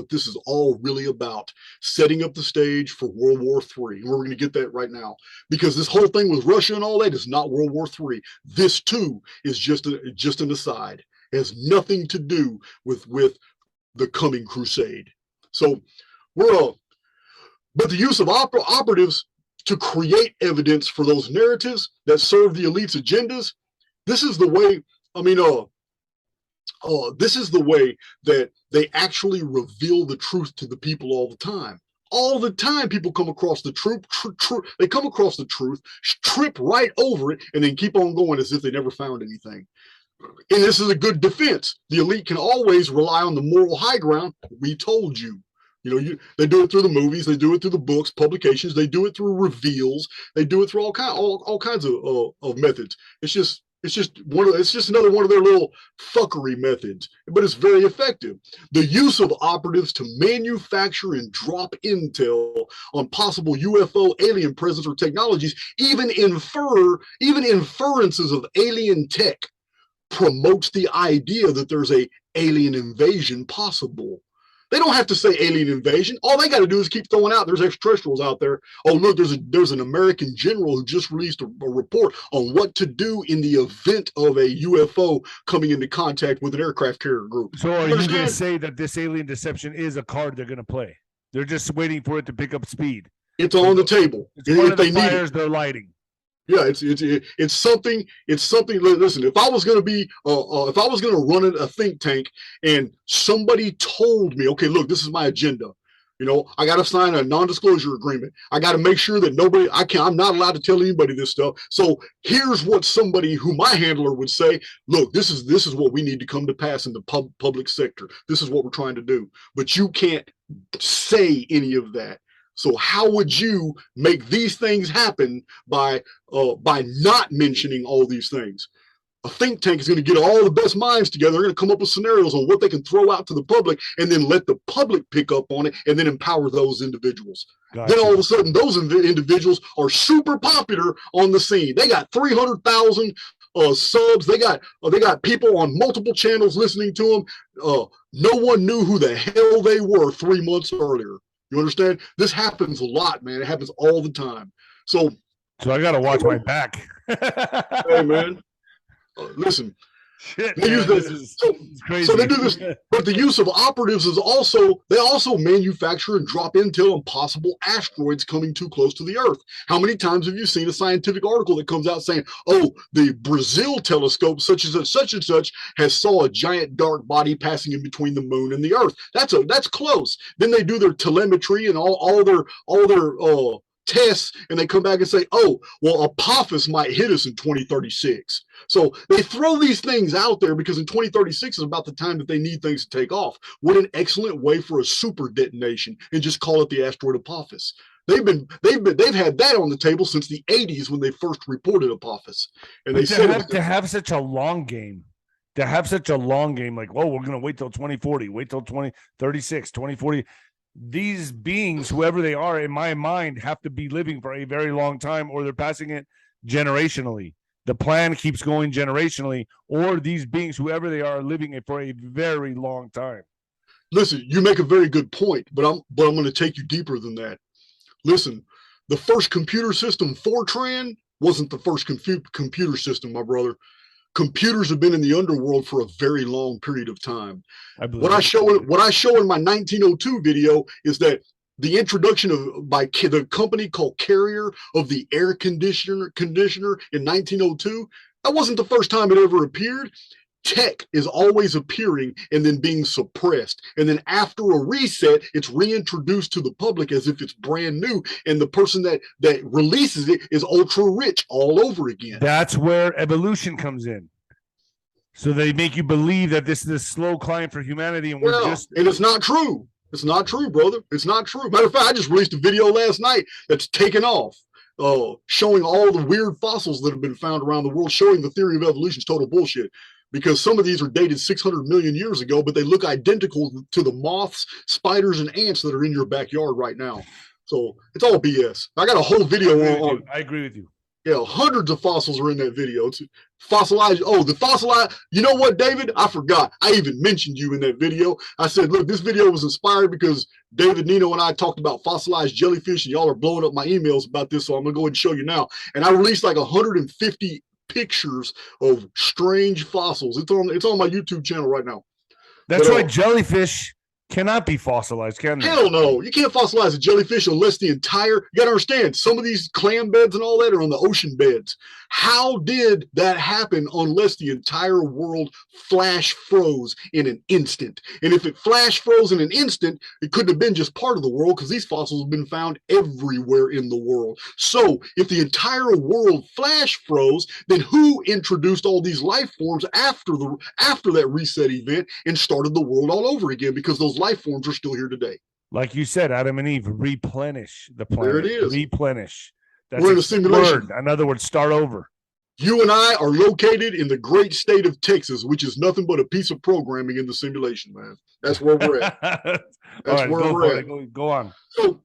this is all really about. Setting up the stage for World War III. We're going to get that right now, because this whole thing with Russia and all that is not World War III. This too is just an aside. It has nothing to do with the coming crusade. So but the use of operatives to create evidence for those narratives that serve the elite's agendas, this is the way. I mean, this is the way that they actually reveal the truth to the people all the time. All the time, people come across the truth. They come across the truth, trip right over it, and then keep on going as if they never found anything. And this is a good defense. The elite can always rely on the moral high ground. We told you. They do it through the movies. They do it through the books, publications. They do it through reveals. They do it through all kinds of methods. It's just another one of their little fuckery methods, but it's very effective. The use of operatives to manufacture and drop intel on possible UFO alien presence or technologies, even inferences of alien tech, promotes the idea that there's a alien invasion possible. They don't have to say alien invasion. All they got to do is keep throwing out there's extraterrestrials out there. Oh, look, there's an American general who just released a report on what to do in the event of a UFO coming into contact with an aircraft carrier group. So are you going to say that this alien deception is a card they're going to play? They're just waiting for it to pick up speed. It's on the table. It's one of the fires they're lighting. Yeah, it's something. Listen, if I was going to run a think tank and somebody told me, okay, look, this is my agenda. I got to sign a non-disclosure agreement. I got to make sure that I'm not allowed to tell anybody this stuff. So here's what somebody who my handler would say, look, this is what we need to come to pass in the public sector. This is what we're trying to do. But you can't say any of that. So how would you make these things happen by not mentioning all these things? A think tank is going to get all the best minds together. They're going to come up with scenarios on what they can throw out to the public, and then let the public pick up on it, and then empower those individuals. Gotcha. Then all of a sudden, those individuals are super popular on the scene. They got 300,000 subs. They got people on multiple channels listening to them. No one knew who the hell they were 3 months earlier. You understand? This happens a lot, man. It happens all the time. So I got to watch my back. Hey, man. Listen. Shit, they use this. Crazy. So they do this, but the use of operatives is they also manufacture and drop intel on possible asteroids coming too close to the Earth. How many times have you seen a scientific article that comes out saying, "Oh, the Brazil telescope, such and such, has saw a giant dark body passing in between the Moon and the Earth"? That's close. Then they do their telemetry and all their tests, and they come back and say, oh, well, Apophis might hit us in 2036. So they throw these things out there because in 2036 is about the time that they need things to take off. What an excellent way for a super detonation, and just call it the asteroid Apophis. They've had that on the table since the 80s when they first reported Apophis. And they said to have such a long game. To have such a long game, like, we're going to wait till 2040, wait till 2036, 2040. These beings, whoever they are, in my mind, have to be living for a very long time, or they're passing it generationally. The plan keeps going generationally, or these beings, whoever they are living it for a very long time. Listen, you make a very good point, but I'm going to take you deeper than that. Listen, the first computer system, Fortran, wasn't the first computer system, my brother. Computers have been in the underworld for a very long period of time. What I show in my 1902 video is that the introduction by the company called Carrier of the air conditioner in 1902, that wasn't the first time it ever appeared. Tech is always appearing and then being suppressed. And then after a reset, it's reintroduced to the public as if it's brand new. And the person that releases it is ultra rich all over again. That's where evolution comes in. So they make you believe that this is a slow climb for humanity. And and it's not true. It's not true, brother. It's not true. Matter of fact, I just released a video last night that's taken off, showing all the weird fossils that have been found around the world, showing the theory of evolution is total bullshit. Because some of these are dated 600 million years ago, but they look identical to the moths, spiders, and ants that are in your backyard right now. So it's all BS. I got a whole video on. I agree with you. Yeah, hundreds of fossils are in that video. It's fossilized. Oh, the fossilized. You know what, David? I forgot. I even mentioned you in that video. I said, look, this video was inspired because David, Nino, and I talked about fossilized jellyfish, and y'all are blowing up my emails about this, so I'm going to go ahead and show you now. And I released like 150 pictures of strange fossils. It's on my YouTube channel right now. That's right. Jellyfish cannot be fossilized, can they? Hell no. You can't fossilize a jellyfish unless you got to understand, some of these clam beds and all that are on the ocean beds. How did that happen unless the entire world flash froze in an instant? And if it flash froze in an instant, it couldn't have been just part of the world, because these fossils have been found everywhere in the world. So if the entire world flash froze, then who introduced all these life forms after that reset event and started the world all over again? Because those life forms are still here today. Like you said, Adam and Eve, replenish the planet. There it is. Replenish. That's We're in a simulation. In other words, start over. You and I are located in the great state of Texas, which is nothing but a piece of programming in the simulation, man. That's where we're at. That's where we're at. Go on. So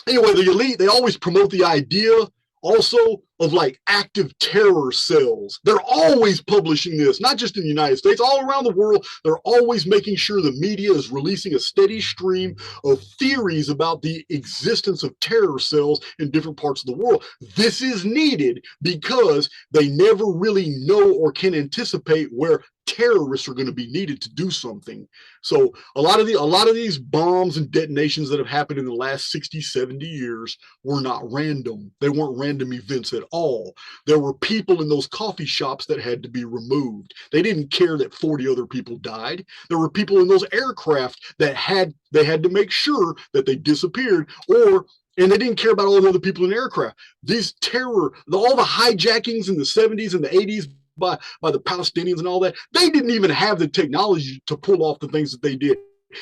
anyway, the elite, they always promote the idea also of like active terror cells. They're always publishing this, not just in the United States, all around the world. They're always making sure the media is releasing a steady stream of theories about the existence of terror cells in different parts of the world. This is needed because they never really know or can anticipate where terrorists are going to be needed to do something. So a lot of these bombs and detonations that have happened in the last 60, 70 years were not random. They weren't random events at all. There were people in those coffee shops that had to be removed. They didn't care that 40 other people died. There were people in those aircraft that they had to make sure that they disappeared, and they didn't care about all the other people in the aircraft. These all the hijackings in the 70s and the 80s by the Palestinians and all that, they didn't even have the technology to pull off the things that they did.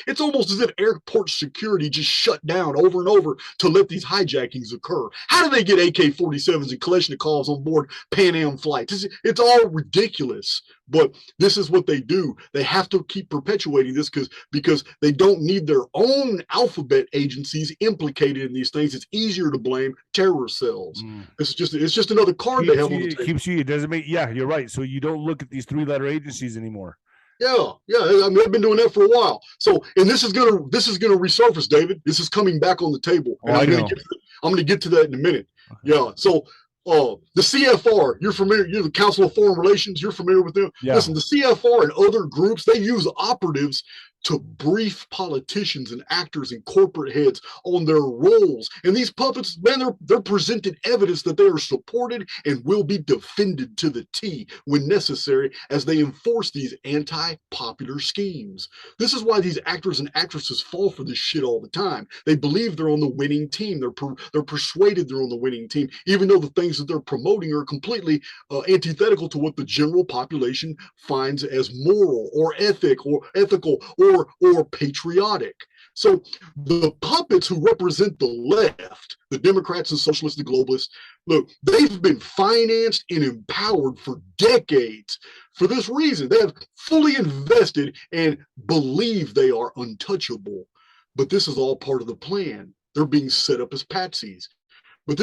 It's almost as if airport security just shut down over and over to let these hijackings occur. How do they get AK-47s and Kalashnikovs on board Pan Am flights? It's all ridiculous, but this is what they do. They have to keep perpetuating this because they don't need their own alphabet agencies implicated in these things. It's easier to blame terror cells. It's just another card they have on the table. It doesn't make, yeah, you're right. So you don't look at these three-letter agencies anymore. Yeah. I mean, I've been doing that for a while. So, and this is gonna resurface, David. This is coming back on the table. And I'm gonna get to that in a minute. Okay. Yeah. So, the CFR, you're familiar. You're the Council of Foreign Relations. You're familiar with them. Yeah. Listen, the CFR and other groups, they use operatives to brief politicians and actors and corporate heads on their roles. And these puppets, man, they're presented evidence that they are supported and will be defended to the T when necessary as they enforce these anti-popular schemes. This is why these actors and actresses fall for this shit all the time. They believe they're on the winning team. They're persuaded they're on the winning team, even though the things that they're promoting are completely antithetical to what the general population finds as moral or ethical or patriotic. So the puppets who represent the left, the Democrats and socialists, the globalists, look, they've been financed and empowered for decades. For this reason, they have fully invested and believe they are untouchable. But this is all part of the plan. They're being set up as patsies. But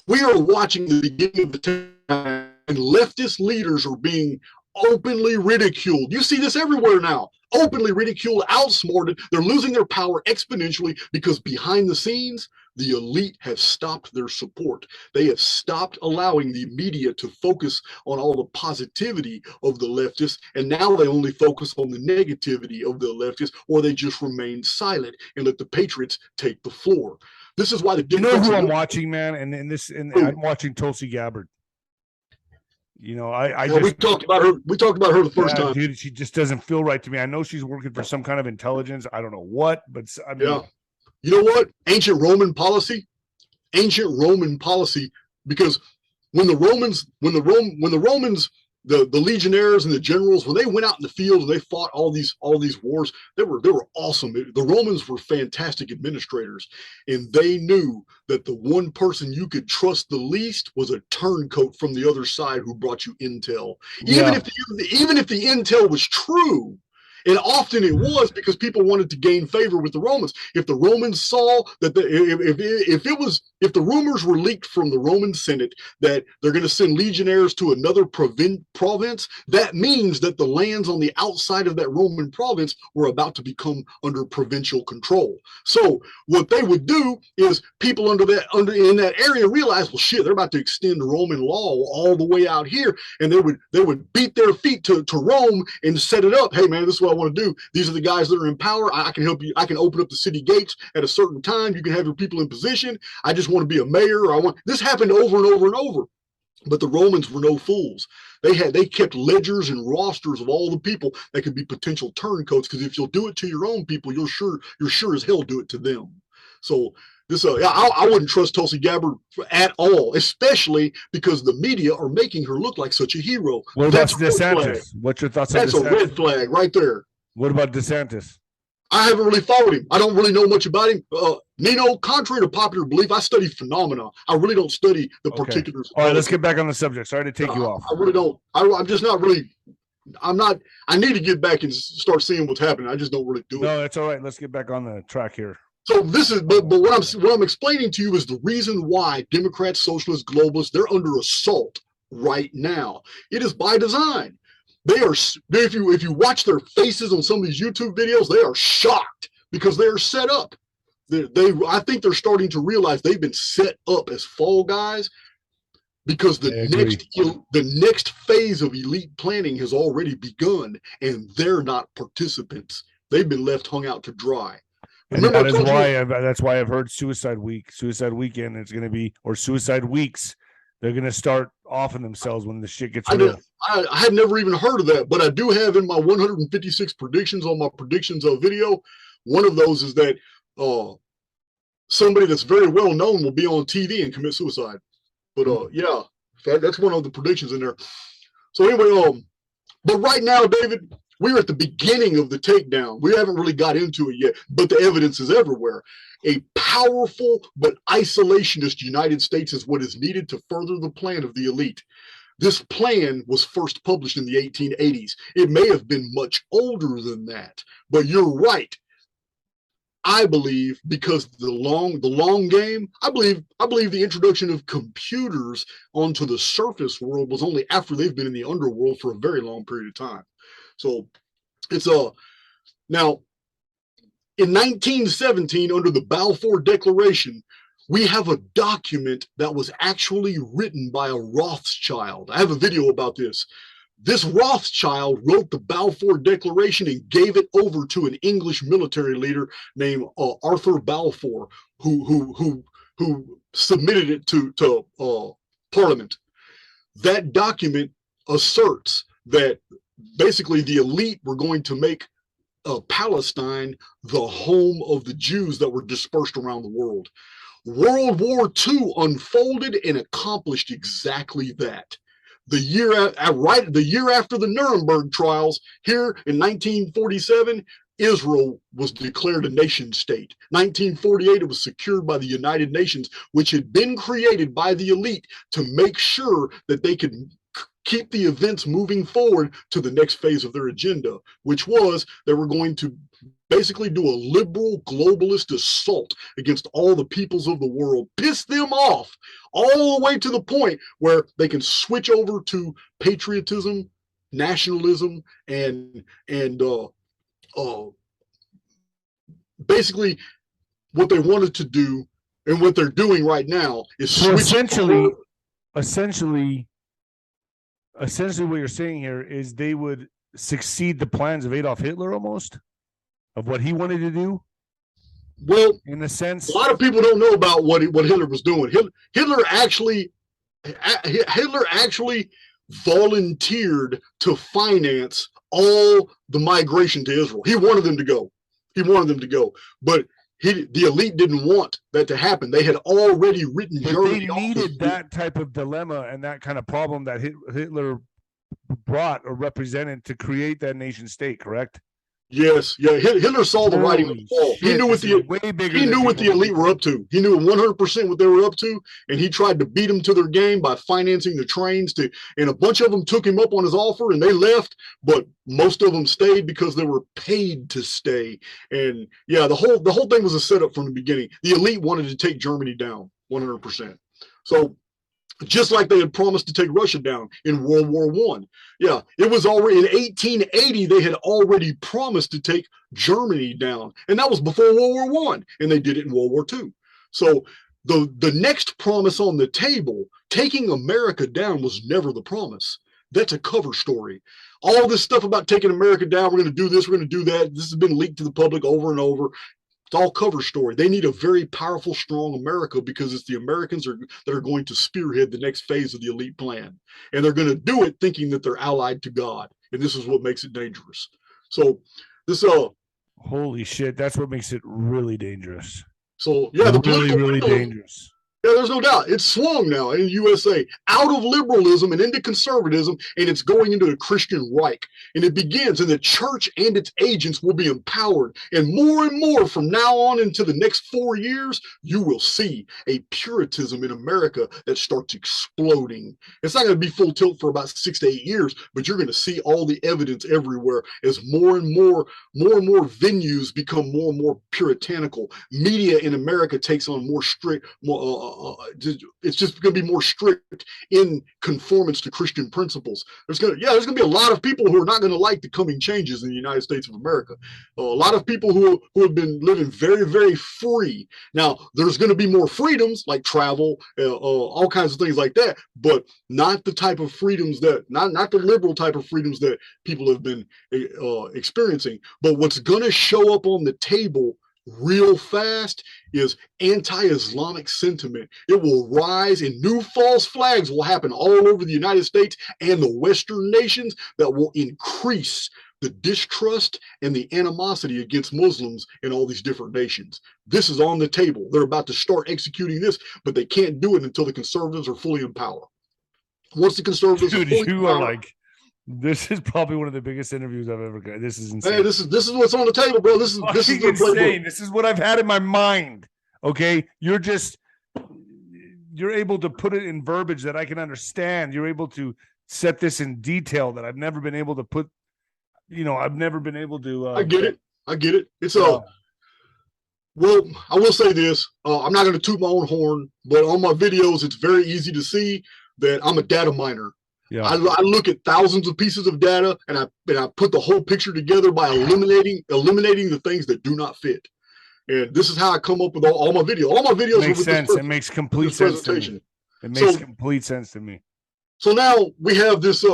we are watching the beginning of the time, and leftist leaders are being openly ridiculed. You see this everywhere now. Openly ridiculed, outsmarted. They're losing their power exponentially because behind the scenes, the elite have stopped their support. They have stopped allowing the media to focus on all the positivity of the leftists, and now they only focus on the negativity of the leftists, or they just remain silent and let the patriots take the floor. This is why the Democrats. You know who I'm watching, man, and I'm watching Tulsi Gabbard. You know, we talked about her. We talked about her the first time, dude. She just doesn't feel right to me. I know she's working for some kind of intelligence. I don't know what, but I mean, yeah. You know what? Ancient Roman policy, because when the Romans, the legionnaires and the generals, when they went out in the field and they fought all these wars, they were awesome. The Romans were fantastic administrators, and they knew that the one person you could trust the least was a turncoat from the other side who brought you intel. Even if the intel was true. And often it was because people wanted to gain favor with the Romans. If the Romans saw that if the rumors were leaked from the Roman Senate that they're going to send legionnaires to another province, that means that the lands on the outside of that Roman province were about to become under provincial control. So what they would do is people in that area realize, well, shit, they're about to extend Roman law all the way out here, and they would beat their feet to Rome and set it up. Hey, man, this is what I want to do. These are the guys that are in power. I can help you. I can open up the city gates at a certain time. You can have your people in position. I just want to be a mayor. This happened over and over and over. But the Romans were no fools. They kept ledgers and rosters of all the people that could be potential turncoats, because if you'll do it to your own people, you're sure as hell do it to them. So this I wouldn't trust Tulsi Gabbard at all, especially because the media are making her look like such a hero. What about DeSantis? What's your thoughts on DeSantis? That's a red flag right there. What about DeSantis? I haven't really followed him. I don't really know much about him. Nino, contrary to popular belief, I study phenomena. I really don't study the particulars. All right, let's get back on the subject. Sorry to take you off. I really don't. I'm just not really. I'm not. I need to get back and start seeing what's happening. I just don't really do it. No, that's all right. Let's get back on the track here. So this is, but what I'm explaining to you is the reason why Democrats, socialists, globalists, they're under assault right now. It is by design. They are, if you watch their faces on some of these YouTube videos, they are shocked because they are set up. I think they're starting to realize they've been set up as fall guys, because the next phase of elite planning has already begun, and they're not participants. They've been left hung out to dry. And that's why I've heard Suicide Weekend is going to be, or Suicide Weeks. They're going to start offing themselves when the shit gets real. I had never even heard of that, but I do have in my 156 predictions on my predictions video. One of those is that somebody that's very well known will be on TV and commit suicide. But yeah, that's one of the predictions in there. So anyway, but right now, David, we're at the beginning of the takedown. We haven't really got into it yet, but the evidence is everywhere. A powerful but isolationist United States is what is needed to further the plan of the elite. This plan was first published in the 1880s. It may have been much older than that, but you're right. I believe, because the long game, I believe the introduction of computers onto the surface world was only after they've been in the underworld for a very long period of time. So it's now in 1917, under the Balfour Declaration, we have a document that was actually written by a Rothschild. I have a video about this. This Rothschild wrote the Balfour Declaration and gave it over to an English military leader named Arthur Balfour, who submitted it to Parliament. That document asserts that basically the elite were going to make Palestine the home of the Jews that were dispersed around the world. World War II unfolded and accomplished exactly that. The year after the Nuremberg trials, here in 1947, Israel was declared a nation state. 1948, it was secured by the United Nations, which had been created by the elite to make sure that they could keep the events moving forward to the next phase of their agenda, which was they were going to basically do a liberal globalist assault against all the peoples of the world, piss them off all the way to the point where they can switch over to patriotism, nationalism, and basically what they wanted to do and what they're doing right now is switch. Essentially what you're saying here is they would succeed the plans of Adolf Hitler almost, of what he wanted to do. Well, in a sense, a lot of people don't know about what Hitler was doing. Hitler actually volunteered to finance all the migration to Israel. He wanted them to go. But the elite didn't want that to happen. They had already written Germany. They needed that type of dilemma and that kind of problem that Hitler brought or represented to create that nation state, correct? Yes, yeah. Hitler saw the writing on the wall. He knew what the elite were up to. He knew 100% what they were up to, and he tried to beat them to their game by financing the trains. And a bunch of them took him up on his offer, and they left. But most of them stayed because they were paid to stay. And yeah, the whole thing was a setup from the beginning. The elite wanted to take Germany down 100%. So, just like they had promised to take Russia down in World War I. Yeah, it was already in 1880, they had already promised to take Germany down. And that was before World War I. And they did it in World War II. So the next promise on the table, taking America down, was never the promise. That's a cover story. All this stuff about taking America down, we're going to do this, we're going to do that. This has been leaked to the public over and over. It's all cover story. They need a very powerful, strong America because it's the Americans that are going to spearhead the next phase of the elite plan. And they're going to do it thinking that they're allied to God. And this is what makes it dangerous. So this holy shit, that's what makes it really dangerous. So yeah, the really dangerous. Yeah, there's no doubt. It's swung now in the USA out of liberalism and into conservatism, and it's going into the Christian Reich. And it begins, and the church and its agents will be empowered. And more from now on into the next 4 years, you will see a Puritanism in America that starts exploding. It's not going to be full tilt for about 6 to 8 years, but you're going to see all the evidence everywhere as more and more venues become more and more puritanical. Media in America takes on more strict, it's just going to be more strict in conformance to Christian principles. There's going to be a lot of people who are not going to like the coming changes in the United States of America. A lot of people who have been living very, very free. Now, there's going to be more freedoms like travel, all kinds of things like that, but not the type of freedoms not the liberal type of freedoms that people have been experiencing. But what's going to show up on the table real fast is anti-Islamic sentiment. It will rise, and new false flags will happen all over the United States and the Western nations that will increase the distrust and the animosity against Muslims in all these different nations. This is on the table. They're about to start executing this, but they can't do it until the conservatives are fully in power. Once the conservatives are fully in power, this is probably one of the biggest interviews I've ever got. This is insane. Hey, this is what's on the table, bro. This is insane. This is what I've had in my mind. Okay, you're able to put it in verbiage that I can understand. You're able to set this in detail that I've never been able to put. I've never been able to. I get it. It's well, I will say this. I'm not going to toot my own horn, but on my videos, it's very easy to see that I'm a data miner. Yeah. I look at thousands of pieces of data and I put the whole picture together by eliminating the things that do not fit. And this is how I come up with all my videos. All my videos makes sense. It makes complete sense to me. It makes complete sense to me. So now we have this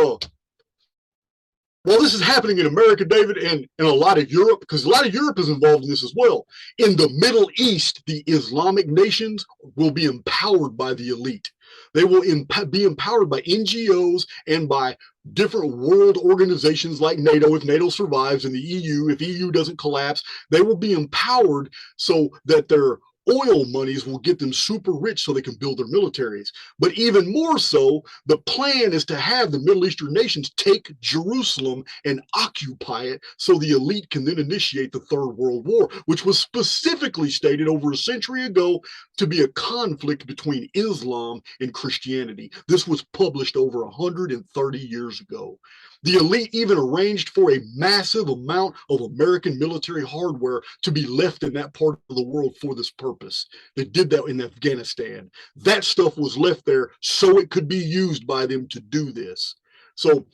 Well, this is happening in America, David, and a lot of Europe, because a lot of Europe is involved in this as well. In the Middle East, the Islamic nations will be empowered by the elite. They will be empowered by NGOs and by different world organizations like NATO, if NATO survives, and the EU, if EU doesn't collapse. They will be empowered so that their oil monies will get them super rich so they can build their militaries. But even more so, the plan is to have the Middle Eastern nations take Jerusalem and occupy it so the elite can then initiate the Third World War, which was specifically stated over a century ago to be a conflict between Islam and Christianity. This was published over 130 years ago. The elite even arranged for a massive amount of American military hardware to be left in that part of the world for this purpose. They did that in Afghanistan. That stuff was left there so it could be used by them to do this. So,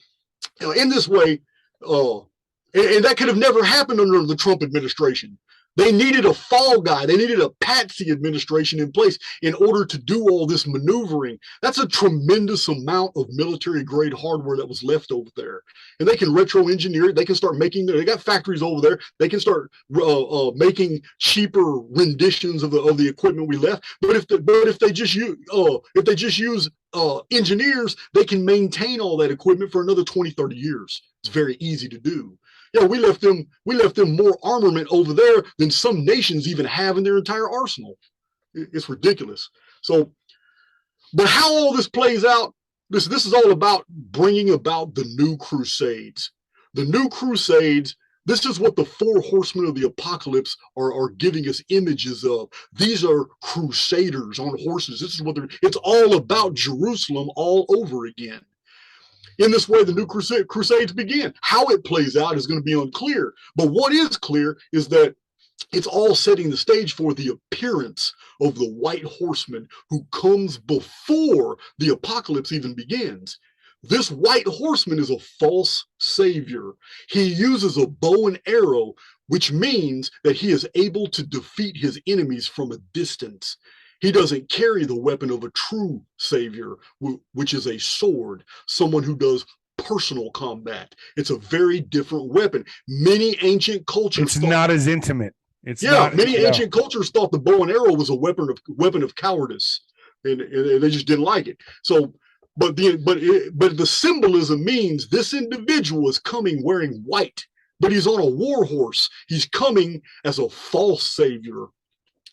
in this way, and that could have never happened under the Trump administration. They needed a fall guy. They needed a patsy administration in place in order to do all this maneuvering. That's a tremendous amount of military grade hardware that was left over there. And they can retro engineer it. They can start making, they got factories over there. They can start making cheaper renditions of the equipment we left. But if they just use engineers, they can maintain all that equipment for another 20, 30 years. It's very easy to do. Yeah, we left them more armament over there than some nations even have in their entire arsenal. It's ridiculous. So, but how all this plays out, this is all about bringing about the new Crusades. The new Crusades, this is what the four horsemen of the apocalypse are giving us images of. These are crusaders on horses. This is what it's all about Jerusalem all over again. In this way, the new Crusades begin. How it plays out is going to be unclear. But what is clear is that it's all setting the stage for the appearance of the white horseman who comes before the apocalypse even begins. This white horseman is a false savior. He uses a bow and arrow, which means that he is able to defeat his enemies from a distance. He doesn't carry the weapon of a true savior, which is a sword, someone who does personal combat. It's a very different weapon. Many ancient cultures. It's not as intimate. Many ancient cultures thought the bow and arrow was a weapon of cowardice, and they just didn't like it. So, but the symbolism means this individual is coming wearing white, but he's on a war horse. He's coming as a false savior.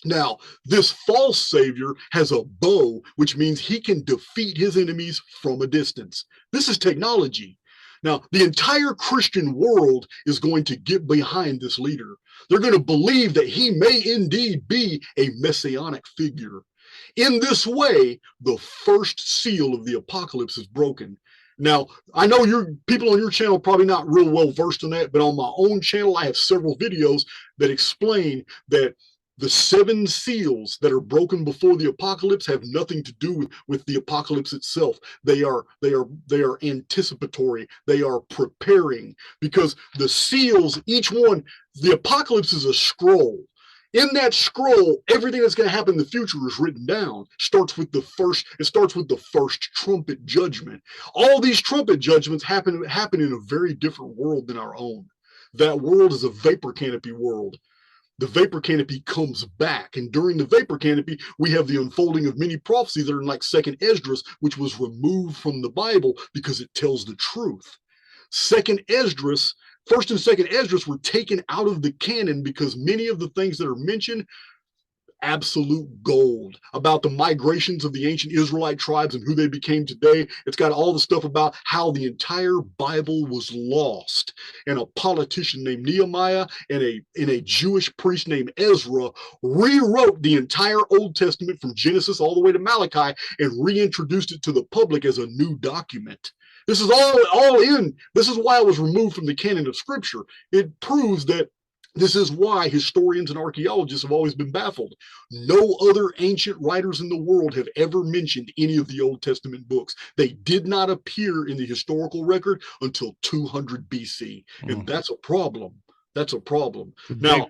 Now, this false savior has a bow, which means he can defeat his enemies from a distance. This is technology. Now, the entire Christian world is going to get behind this leader. They're going to believe that he may indeed be a messianic figure. In this way, the first seal of the apocalypse is broken. Now, I know people on your channel probably not real well versed in that, but on my own channel, I have several videos that explain that the 7 seals that are broken before the apocalypse have nothing to do with the apocalypse itself. They are anticipatory. They are preparing, because the seals, each one, the apocalypse is a scroll. In that scroll, everything that's going to happen in the future is written down. It starts with the first trumpet judgment. All these trumpet judgments happen in a very different world than our own. That world is a vapor canopy world. The vapor canopy comes back, and during the vapor canopy, we have the unfolding of many prophecies that are like Second Esdras, which was removed from the Bible because it tells the truth. First and Second Esdras were taken out of the canon because many of the things that are mentioned, absolute gold, about the migrations of the ancient Israelite tribes and who they became today. It's got all the stuff about how the entire Bible was lost, and a politician named Nehemiah and a Jewish priest named Ezra rewrote the entire Old Testament from Genesis all the way to Malachi and reintroduced it to the public as a new document. This is all in. This is why it was removed from the canon of Scripture. It proves that this is why historians and archaeologists have always been baffled. No other ancient writers in the world have ever mentioned any of the Old Testament books. They did not appear in the historical record until 200 BC. And that's a problem. That's a problem. Now,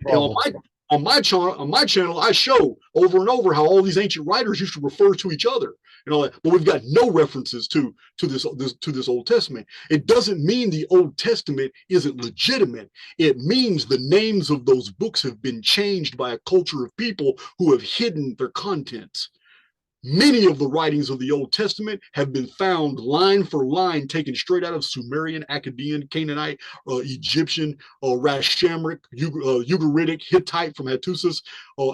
on my channel, I show over and over how all these ancient writers used to refer to each other and all that, but we've got no references to this Old Testament. It doesn't mean the Old Testament isn't legitimate. It means the names of those books have been changed by a culture of people who have hidden their contents. Many of the writings of the Old Testament have been found line for line, taken straight out of Sumerian, Akkadian, Canaanite, Egyptian, Rashamric, Ugaritic, Hittite from Hattusis,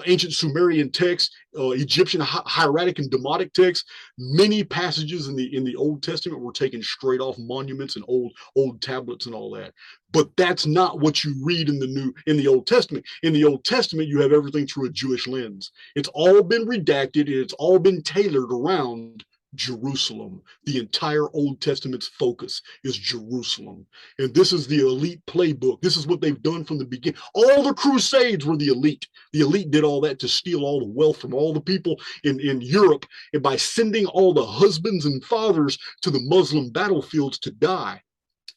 ancient Sumerian texts, Egyptian, hieratic, and Demotic texts. Many passages in the Old Testament were taken straight off monuments and old tablets and all that. But that's not what you read in the Old Testament. In the Old Testament, you have everything through a Jewish lens. It's all been redacted and it's all been tailored around Jerusalem. The entire Old Testament's focus is Jerusalem. And this is the elite playbook. This is what they've done from the beginning. All the Crusades were the elite. The elite did all that to steal all the wealth from all the people in Europe, and by sending all the husbands and fathers to the Muslim battlefields to die.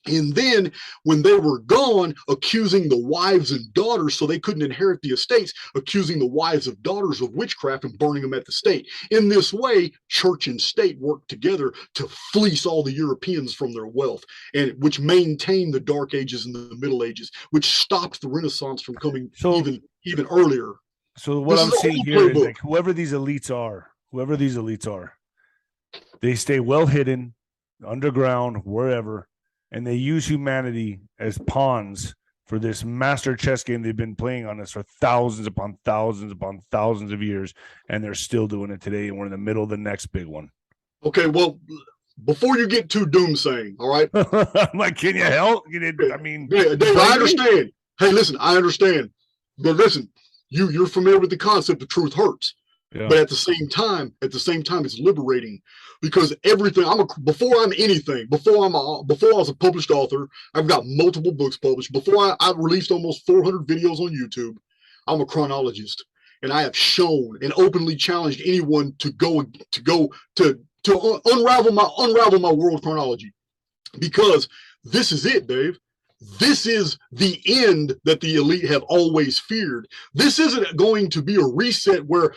And then when they were gone, accusing the wives and daughters, so they couldn't inherit the estates, accusing the wives of daughters of witchcraft and burning them at the stake. In this way, church and state worked together to fleece all the Europeans from their wealth, and which maintained the Dark Ages and the Middle Ages, which stopped the Renaissance from coming even earlier. So what I'm seeing here is like whoever these elites are, they stay well hidden, underground, wherever. And they use humanity as pawns for this master chess game they've been playing on us for thousands upon thousands upon thousands of years, and they're still doing it today, and we're in the middle of the next big one. Okay, well, before you get too doomsaying, all right? I'm like, can you help? I mean, Dave, I understand. Hey, listen, I understand. But listen, you're familiar with the concept of truth hurts. Yeah. But at the same time, it's liberating, because everything before I was a published author, I've got multiple books published. Before I released almost 400 videos on YouTube, I'm a chronologist, and I have shown and openly challenged anyone to unravel my world chronology, because this is it, Dave. This is the end that the elite have always feared. This isn't going to be a reset where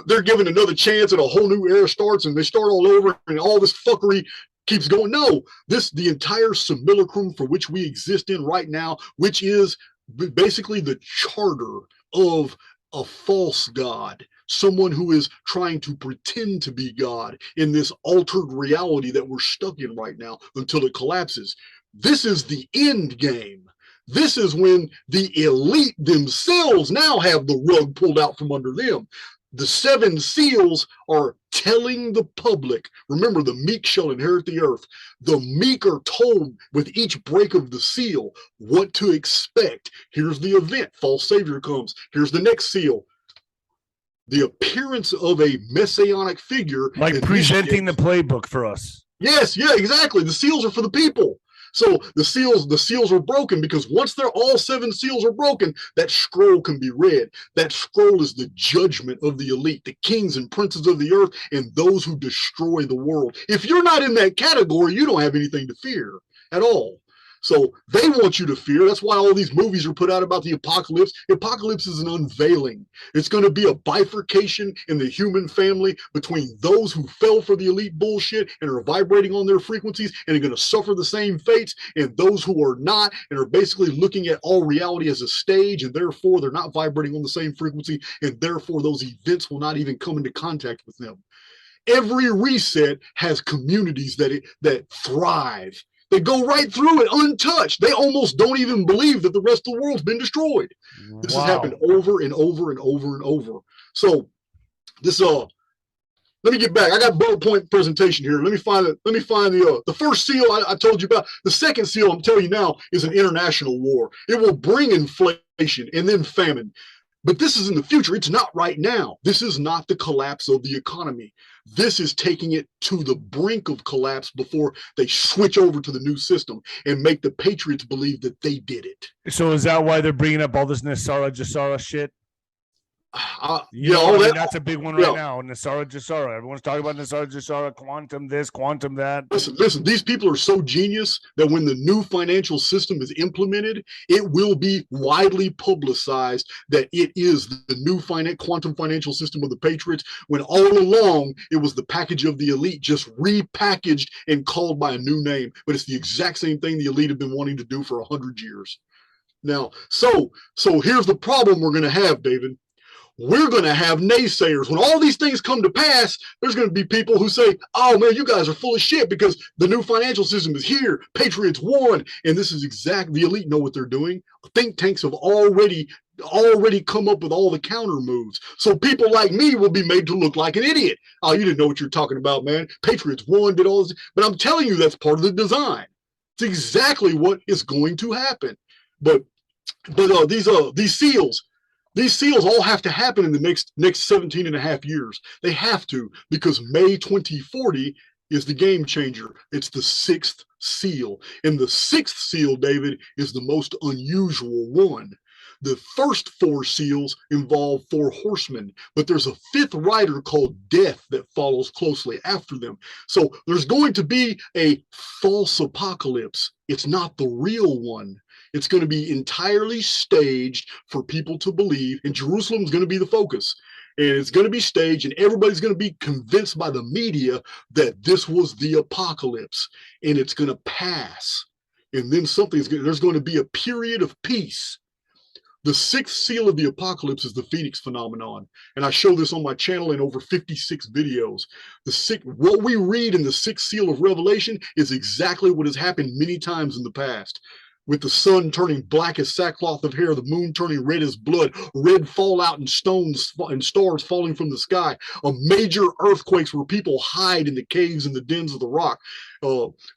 they're given another chance and a whole new era starts and they start all over and all this fuckery keeps going. No, the entire simulacrum for which we exist in right now, which is basically the charter of a false God, someone who is trying to pretend to be God in this altered reality that we're stuck in right now until it collapses. This is the end game. This is when the elite themselves now have the rug pulled out from under them. The 7 seals are telling the public, remember, the meek shall inherit the earth. The meek are told with each break of the seal what to expect. Here's the event. False savior comes. Here's the next seal. The appearance of a messianic figure. Like presenting the playbook for us. Yes, yeah, exactly. The seals are for the people. So the seals are broken, because once all 7 seals are broken, that scroll can be read. That scroll is the judgment of the elite, the kings and princes of the earth, and those who destroy the world. If you're not in that category, you don't have anything to fear at all. So they want you to fear. That's why all these movies are put out about the apocalypse. The apocalypse is an unveiling. It's going to be a bifurcation in the human family between those who fell for the elite bullshit and are vibrating on their frequencies and are going to suffer the same fates, and those who are not and are basically looking at all reality as a stage, and therefore they're not vibrating on the same frequency, and therefore those events will not even come into contact with them. Every reset has communities that thrive. They go right through it untouched. They almost don't even believe that the rest of the world's been destroyed. This has happened over and over and over and over. So this let me get back. I got bullet point presentation here. Let me find the first seal I told you about. The second seal I'm telling you now is an international war. It will bring inflation and then famine. But this is in the future. It's not right now. This is not the collapse of the economy. This is taking it to the brink of collapse before they switch over to the new system and make the patriots believe that they did it. So is that why they're bringing up all this Nasara Jasara shit? You yeah, know, all I mean, that. that's a big one Yeah. right now. Nasara Jasara. Everyone's talking about Nasara Jasara, quantum this, quantum that. Listen, these people are so genius that when the new financial system is implemented, it will be widely publicized that it is the new quantum financial system of the Patriots, when all along it was the package of the elite, just repackaged and called by a new name. But it's the exact same thing the elite have been wanting to do for 100 years. Now, so here's the problem we're going to have, David. We're going to have naysayers. When all these things come to pass, there's going to be people who say, oh man, you guys are full of shit because the new financial system is here. Patriots won. And this is exactly, the elite know what they're doing. Think tanks have already come up with all the counter moves. So people like me will be made to look like an idiot. Oh, you didn't know what you're talking about, man. Patriots won, did all this. But I'm telling you, that's part of the design. It's exactly what is going to happen. But these seals all have to happen in the next 17 and a half years. They have to, because May 2040 is the game changer. It's the sixth seal. And the sixth seal, David, is the most unusual one. The first four seals involve four horsemen, but there's a fifth rider called Death that follows closely after them. So there's going to be a false apocalypse. It's not the real one. It's going to be entirely staged for people to believe, and Jerusalem's going to be the focus. And it's going to be staged, and everybody's going to be convinced by the media that this was the apocalypse, and it's going to pass. And then there's going to be a period of peace. The sixth seal of the apocalypse is the Phoenix phenomenon. And I show this on my channel in over 56 videos. What we read in the sixth seal of Revelation is exactly what has happened many times in the past. With the sun turning black as sackcloth of hair, the moon turning red as blood, red fallout and stones and stars falling from the sky, major earthquakes where people hide in the caves and the dens of the rock.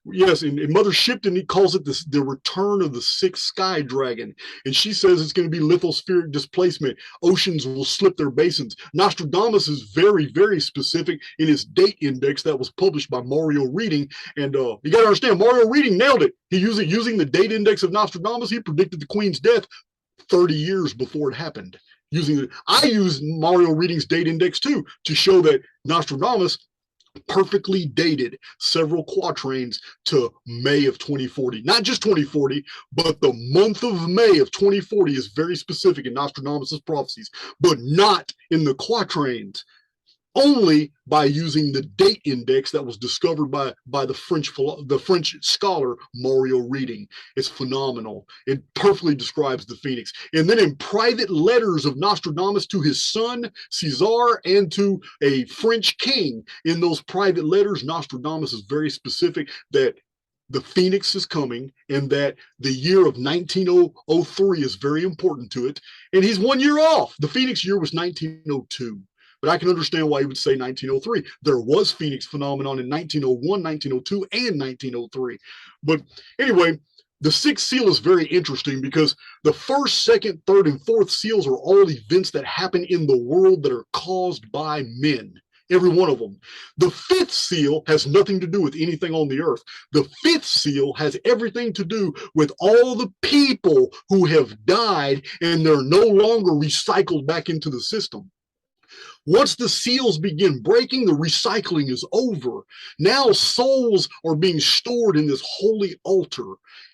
Yes, and Mother Shipton, he calls it the return of the sixth sky dragon. And she says it's going to be lithospheric displacement. Oceans will slip their basins. Nostradamus is very, very specific in his date index that was published by Mario Reading. And you got to understand, Mario Reading nailed it. He using the date index of Nostradamus, he predicted the Queen's death 30 years before it happened. I use Mario Reading's date index too to show that Nostradamus perfectly dated several quatrains to May of 2040. Not just 2040, but the month of May of 2040 is very specific in Nostradamus' prophecies, but not in the quatrains. Only by using the date index that was discovered by the French scholar Mario Reading. It's phenomenal. It perfectly describes the Phoenix. And then in private letters of Nostradamus to his son Caesar and to a French king, in those private letters, Nostradamus is very specific that the Phoenix is coming and that the year of 1903 is very important to it. And he's 1 year off. The Phoenix year was 1902. But I can understand why he would say 1903. There was Phoenix phenomenon in 1901, 1902, and 1903. But anyway, the sixth seal is very interesting because the first, second, third, and fourth seals are all events that happen in the world that are caused by men. Every one of them. The fifth seal has nothing to do with anything on the earth. The fifth seal has everything to do with all the people who have died and they're no longer recycled back into the system. Once the seals begin breaking, the recycling is over. Now souls are being stored in this holy altar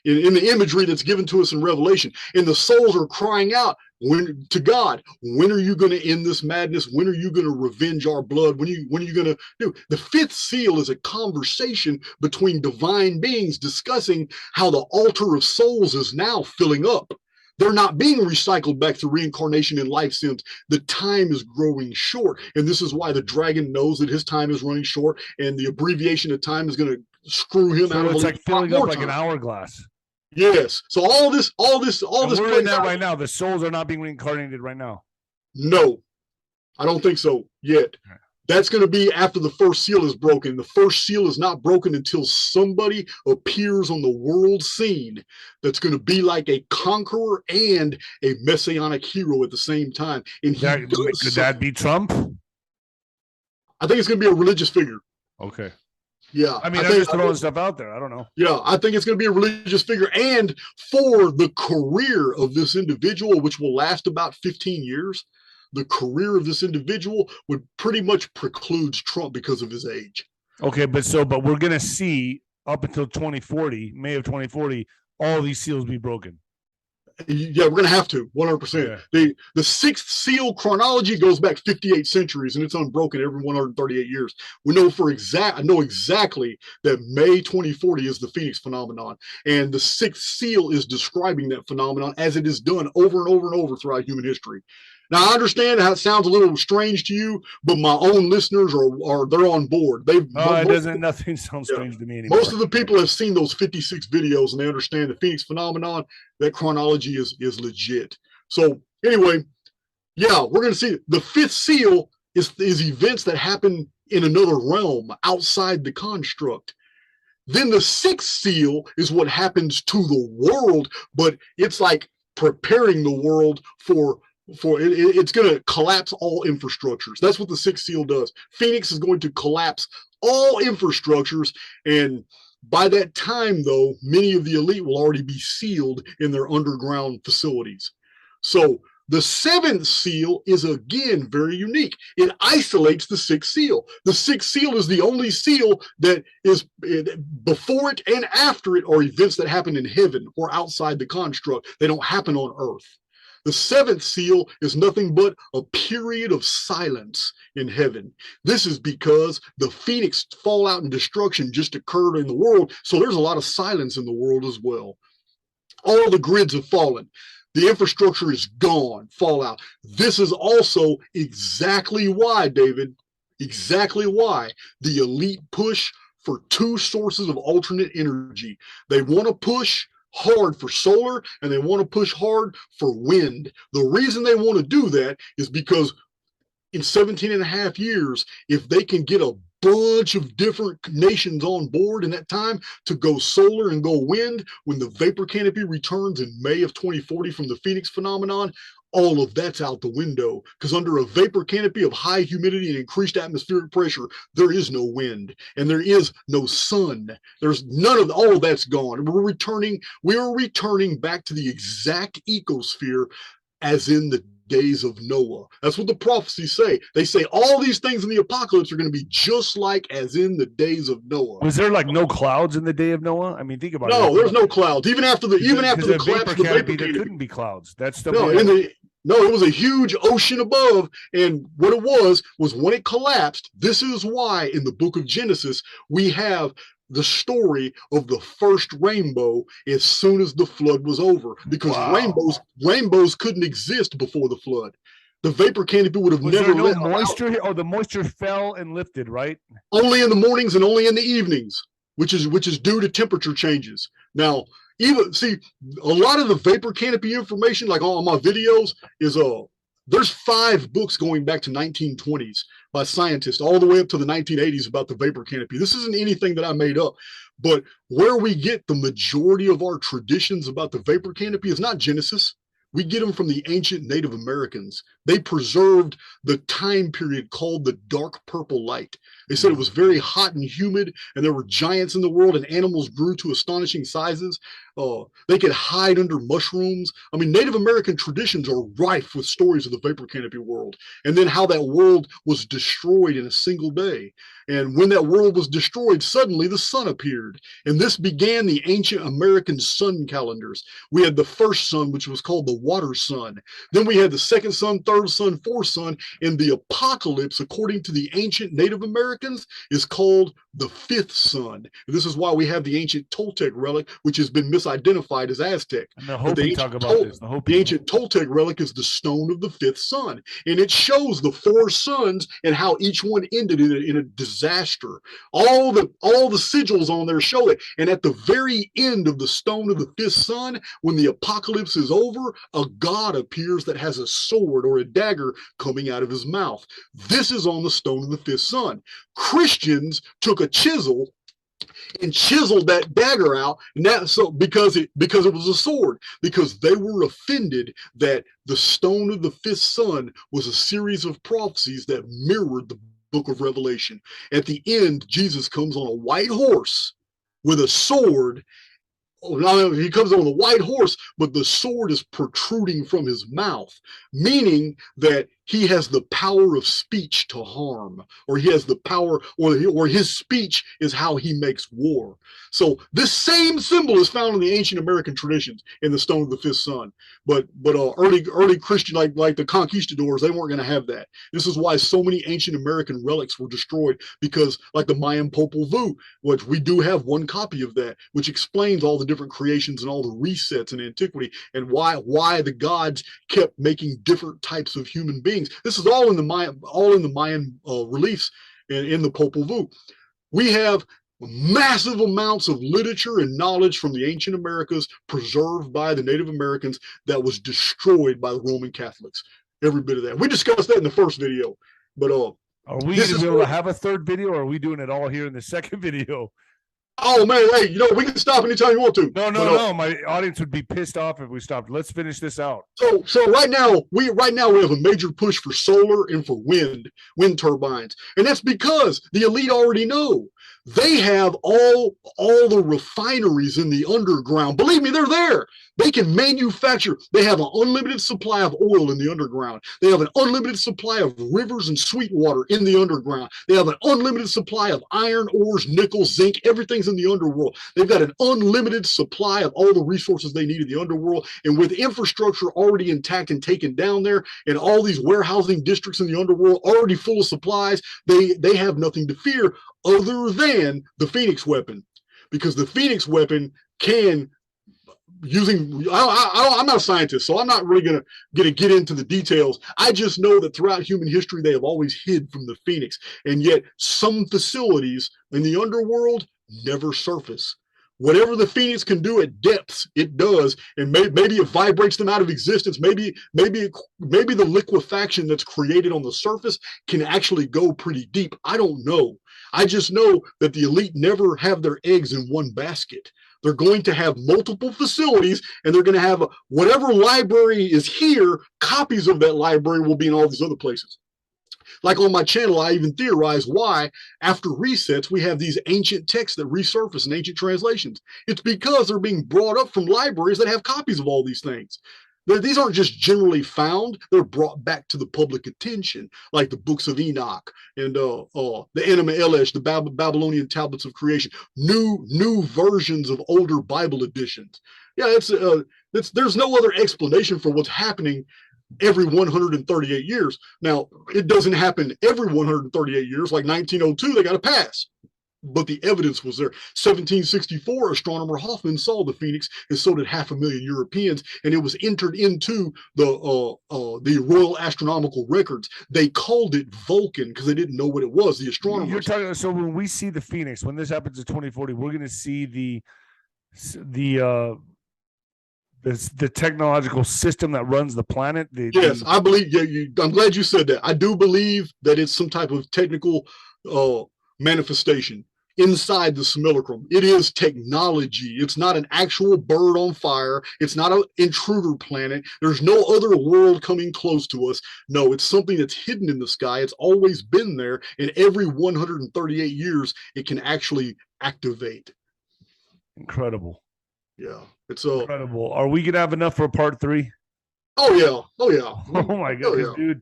in the imagery that's given to us in Revelation. And the souls are crying out to God, when are you going to end this madness? When are you going to revenge our blood? When are you going to do? The fifth seal is a conversation between divine beings discussing how the altar of souls is now filling up. They're not being recycled back to reincarnation and life sims. The time is growing short. And this is why the dragon knows that his time is running short and the abbreviation of time is going to screw him out. So it's like filling up like an hourglass. Yes. So all this. We're in that right now. The souls are not being reincarnated right now. No, I don't think so yet. That's going to be after the first seal is broken. The first seal is not broken until somebody appears on the world scene that's going to be like a conqueror and a messianic hero at the same time. And could that be Trump? I think it's going to be a religious figure. Okay. Yeah. I mean, I'm just throwing stuff out there. I don't know. Yeah, I think it's going to be a religious figure. And for the career of this individual, which will last about 15 years, the career of this individual would pretty much preclude Trump because of his age. Okay, but we're gonna see up until 2040, May of 2040, all these seals be broken. Yeah, we're going to have to 100%. The sixth seal chronology goes back 58 centuries, and it's unbroken every 138 years. I know exactly that May 2040 is the Phoenix phenomenon, and the sixth seal is describing that phenomenon as it is done over and over and over throughout human history. Now, I understand how it sounds a little strange to you, but my own listeners they're on board. Nothing sounds strange to me anymore. Most of the people have seen those 56 videos, and they understand the Phoenix phenomenon. That chronology is legit. So anyway, yeah, we're going to see the fifth seal is events that happen in another realm outside the construct. Then the sixth seal is what happens to the world, but it's like preparing the world for it's going to collapse all infrastructures. That's what the sixth seal does. Phoenix is going to collapse all infrastructures, and by that time, though, many of the elite will already be sealed in their underground facilities. So the seventh seal is, again, very unique. It isolates the sixth seal. The sixth seal is the only seal that is before it and after it are events that happen in heaven or outside the construct. They don't happen on earth. The seventh seal is nothing but a period of silence in heaven. This is because the Phoenix fallout and destruction just occurred in the world, so there's a lot of silence in the world as well. All the grids have fallen. The infrastructure is gone, fallout. This is also exactly why, David, exactly why the elite push for two sources of alternate energy. They want to push hard for solar, and they want to push hard for wind. The reason they want to do that is because in 17 and a half years, if they can get a bunch of different nations on board in that time to go solar and go wind, when the vapor canopy returns in May of 2040 from the Phoenix phenomenon, all of that's out the window, because under a vapor canopy of high humidity and increased atmospheric pressure, there is no wind and there is no sun. There's none of all of that's gone. We are returning back to the exact ecosphere as in the days of Noah. That's what the prophecies say. They say all these things in the apocalypse are going to be just like as in the days of Noah. Was there like no clouds in the day of Noah? I mean, think about it. No, there's no clouds. Even after the collapse of the vapor canopy, there couldn't be clouds. That's the No, it was a huge ocean above, and what it was when it collapsed. This is why in the book of Genesis we have the story of the first rainbow as soon as the flood was over, because rainbows couldn't exist before the flood. The vapor canopy would have never let moisture here. Oh, the moisture fell and lifted, right? Only in the mornings and only in the evenings, which is due to temperature changes. Now, even see a lot of the vapor canopy information, like on my videos, is there's 5 books going back to 1920s by scientists all the way up to the 1980s about the vapor canopy. This isn't anything that I made up, but where we get the majority of our traditions about the vapor canopy is not Genesis. We get them from the ancient Native Americans. They preserved the time period called the dark purple light. They said it was very hot and humid, and there were giants in the world, and animals grew to astonishing sizes. They could hide under mushrooms. I mean, Native American traditions are rife with stories of the vapor canopy world, and then how that world was destroyed in a single day. And when that world was destroyed, suddenly the sun appeared. And this began the ancient American sun calendars. We had the first sun, which was called the water sun. Then we had the second sun, third sun, fourth sun. And the apocalypse, according to the ancient Native Americans, is called the fifth sun. And this is why we have the ancient Toltec relic, which has been misidentified as Aztec. And the Hopi talk about this. The ancient Toltec relic is the stone of the fifth sun. And it shows the 4 suns and how each one ended in a disaster. All the sigils on there show it. And at the very end of the stone of the fifth sun, when the apocalypse is over, a god appears that has a sword or a dagger coming out of his mouth. This is on the stone of the fifth sun. Christians took a chisel and chiseled that dagger out, and because it was a sword, because they were offended that the stone of the fifth sun was a series of prophecies that mirrored the book of Revelation. At the end, Jesus comes on a white horse with a sword. He comes on a white horse, but the sword is protruding from his mouth, meaning that he has the power of speech to harm, or he has the power, or his speech is how he makes war. So this same symbol is found in the ancient American traditions in the Stone of the Fifth Sun. But early Christian, like the conquistadors, they weren't going to have that. This is why so many ancient American relics were destroyed, because like the Mayan Popol Vuh, which we do have one copy of that, which explains all the different creations and all the resets in antiquity, and why the gods kept making different types of human beings. This is all in the Mayan reliefs in the Popol Vuh. We have massive amounts of literature and knowledge from the ancient Americas preserved by the Native Americans that was destroyed by the Roman Catholics. Every bit of that. We discussed that in the first video. But are we going to be able to have a third video, or are we doing it all here in the second video? Oh man, hey, we can stop anytime you want to. No. My audience would be pissed off if we stopped. Let's finish this out. So right now we have a major push for solar and for wind turbines, and that's because the elite already know. They have all the refineries in the underground. Believe me, they're there. They can manufacture. They have an unlimited supply of oil in the underground. They have an unlimited supply of rivers and sweet water in the underground. They have an unlimited supply of iron, ores, nickel, zinc. Everything's in the underworld. They've got an unlimited supply of all the resources they need in the underworld. And with infrastructure already intact and taken down there, and all these warehousing districts in the underworld already full of supplies, they have nothing to fear other than the Phoenix weapon, because the Phoenix weapon can, I'm not a scientist, so I'm not really gonna get into the details. I just know that throughout human history, they have always hid from the Phoenix, and yet some facilities in the underworld never surface. Whatever the Phoenix can do at depths, it does, and maybe it vibrates them out of existence. Maybe the liquefaction that's created on the surface can actually go pretty deep. I don't know. I just know that the elite never have their eggs in one basket. They're going to have multiple facilities, and they're going to have whatever library is here, copies of that library will be in all these other places. Like on my channel, I even theorize why, after resets, we have these ancient texts that resurface in ancient translations. It's because they're being brought up from libraries that have copies of all these things. These aren't just generally found, they're brought back to the public attention, like the books of Enoch and the Enema Elish, the Babylonian tablets of creation, new versions of older Bible editions. Yeah, there's no other explanation for what's happening every 138 years. Now, it doesn't happen every 138 years. Like 1902, they got a pass. But the evidence was there. 1764, astronomer Hoffman saw the Phoenix, and so did 500,000 Europeans, and it was entered into the Royal Astronomical Records. They called it Vulcan because they didn't know what it was. The astronomers. You're talking. So when we see the Phoenix, when this happens in 2040, we're going to see the technological system that runs the planet. Yes, I believe. Yeah, I'm glad you said that. I do believe that it's some type of technical manifestation inside the simulacrum. It is technology. It's not an actual bird on fire. It's not an intruder planet. There's no other world coming close to us. No, it's something that's hidden in the sky. It's always been there, and every 138 years, it can actually activate. Incredible. Yeah, it's incredible. Are we gonna have enough for part 3? Oh yeah. Oh my goodness, dude.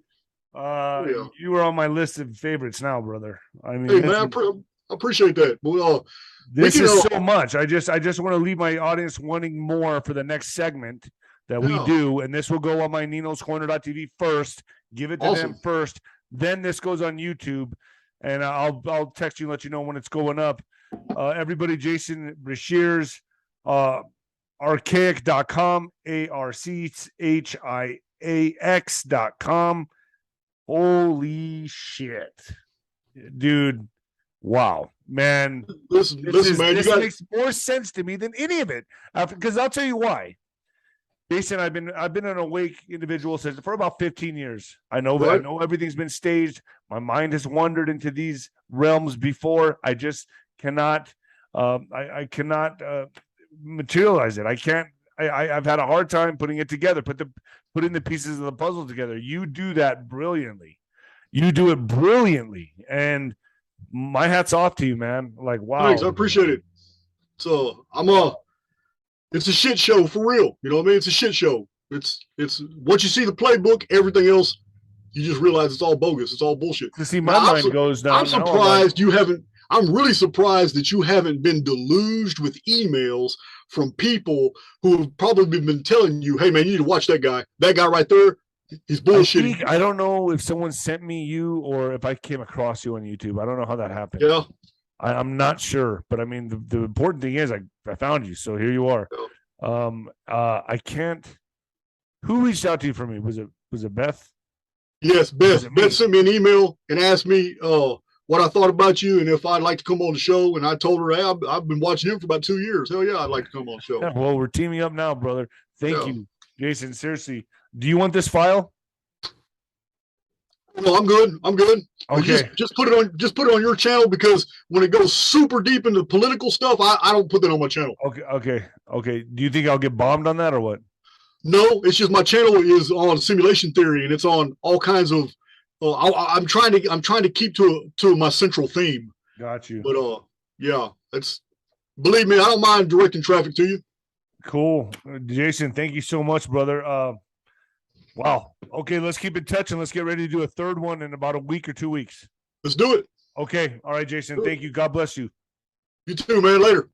You are on my list of favorites now, brother. I mean, hey man, I appreciate that. Well, this is so much. I just want to leave my audience wanting more for the next segment that we do, and this will go on my Nino's Corner.tv first. Give it to them first. Then this goes on YouTube, and I'll text you and let you know when it's going up. Everybody, Jason Breshears, archaic.com, ARCHIAX.com. Holy shit, dude. Wow, man. Listen, man. This makes more sense to me than any of it. Because I'll tell you why. Jason, I've been an awake individual for about 15 years. I know that. I know everything's been staged. My mind has wandered into these realms before. I just cannot. I cannot materialize it. I can't. I've had a hard time putting it together. Putting the pieces of the puzzle together. You do that brilliantly. You do it brilliantly, and my hat's off to you, man. Like, wow. Thanks, I appreciate it. So it's a shit show for real. You know what I mean? It's a shit show. It's once you see the playbook, everything else you just realize it's all bogus. It's all bullshit. To see, my mind goes down. I'm surprised you haven't. I'm really surprised that you haven't been deluged with emails from people who have probably been telling you, "Hey, man, you need to watch that guy. That guy right there, he's bullshitting." I don't know if someone sent me you or if I came across you on YouTube. I don't know how that happened. Yeah, I'm not sure, but I mean, the important thing is I found you, so here you are. I can't. Who reached out to you for me? Was it Beth? Yes, Beth. Beth sent me an email and asked me what I thought about you and if I'd like to come on the show. And I told her, hey, I've been watching him for about 2 years. Hell yeah, I'd like to come on the show. Yeah, well, we're teaming up now, brother. Thank you, Jason. Seriously, do you want this file? No, I'm good. I'm good. Okay. Just put it on your channel, because when it goes super deep into political stuff, I don't put that on my channel. Okay. Do you think I'll get bombed on that or what? No, it's just my channel is on simulation theory and it's on all kinds of. I'm trying to keep to my central theme. Got you. But yeah, believe me, I don't mind directing traffic to you. Cool, Jason. Thank you so much, brother. Wow. Okay, let's keep in touch and let's get ready to do a third one in about a week or 2 weeks. Let's do it. Okay. All right, Jason. Thank you. God bless you. You too, man. Later.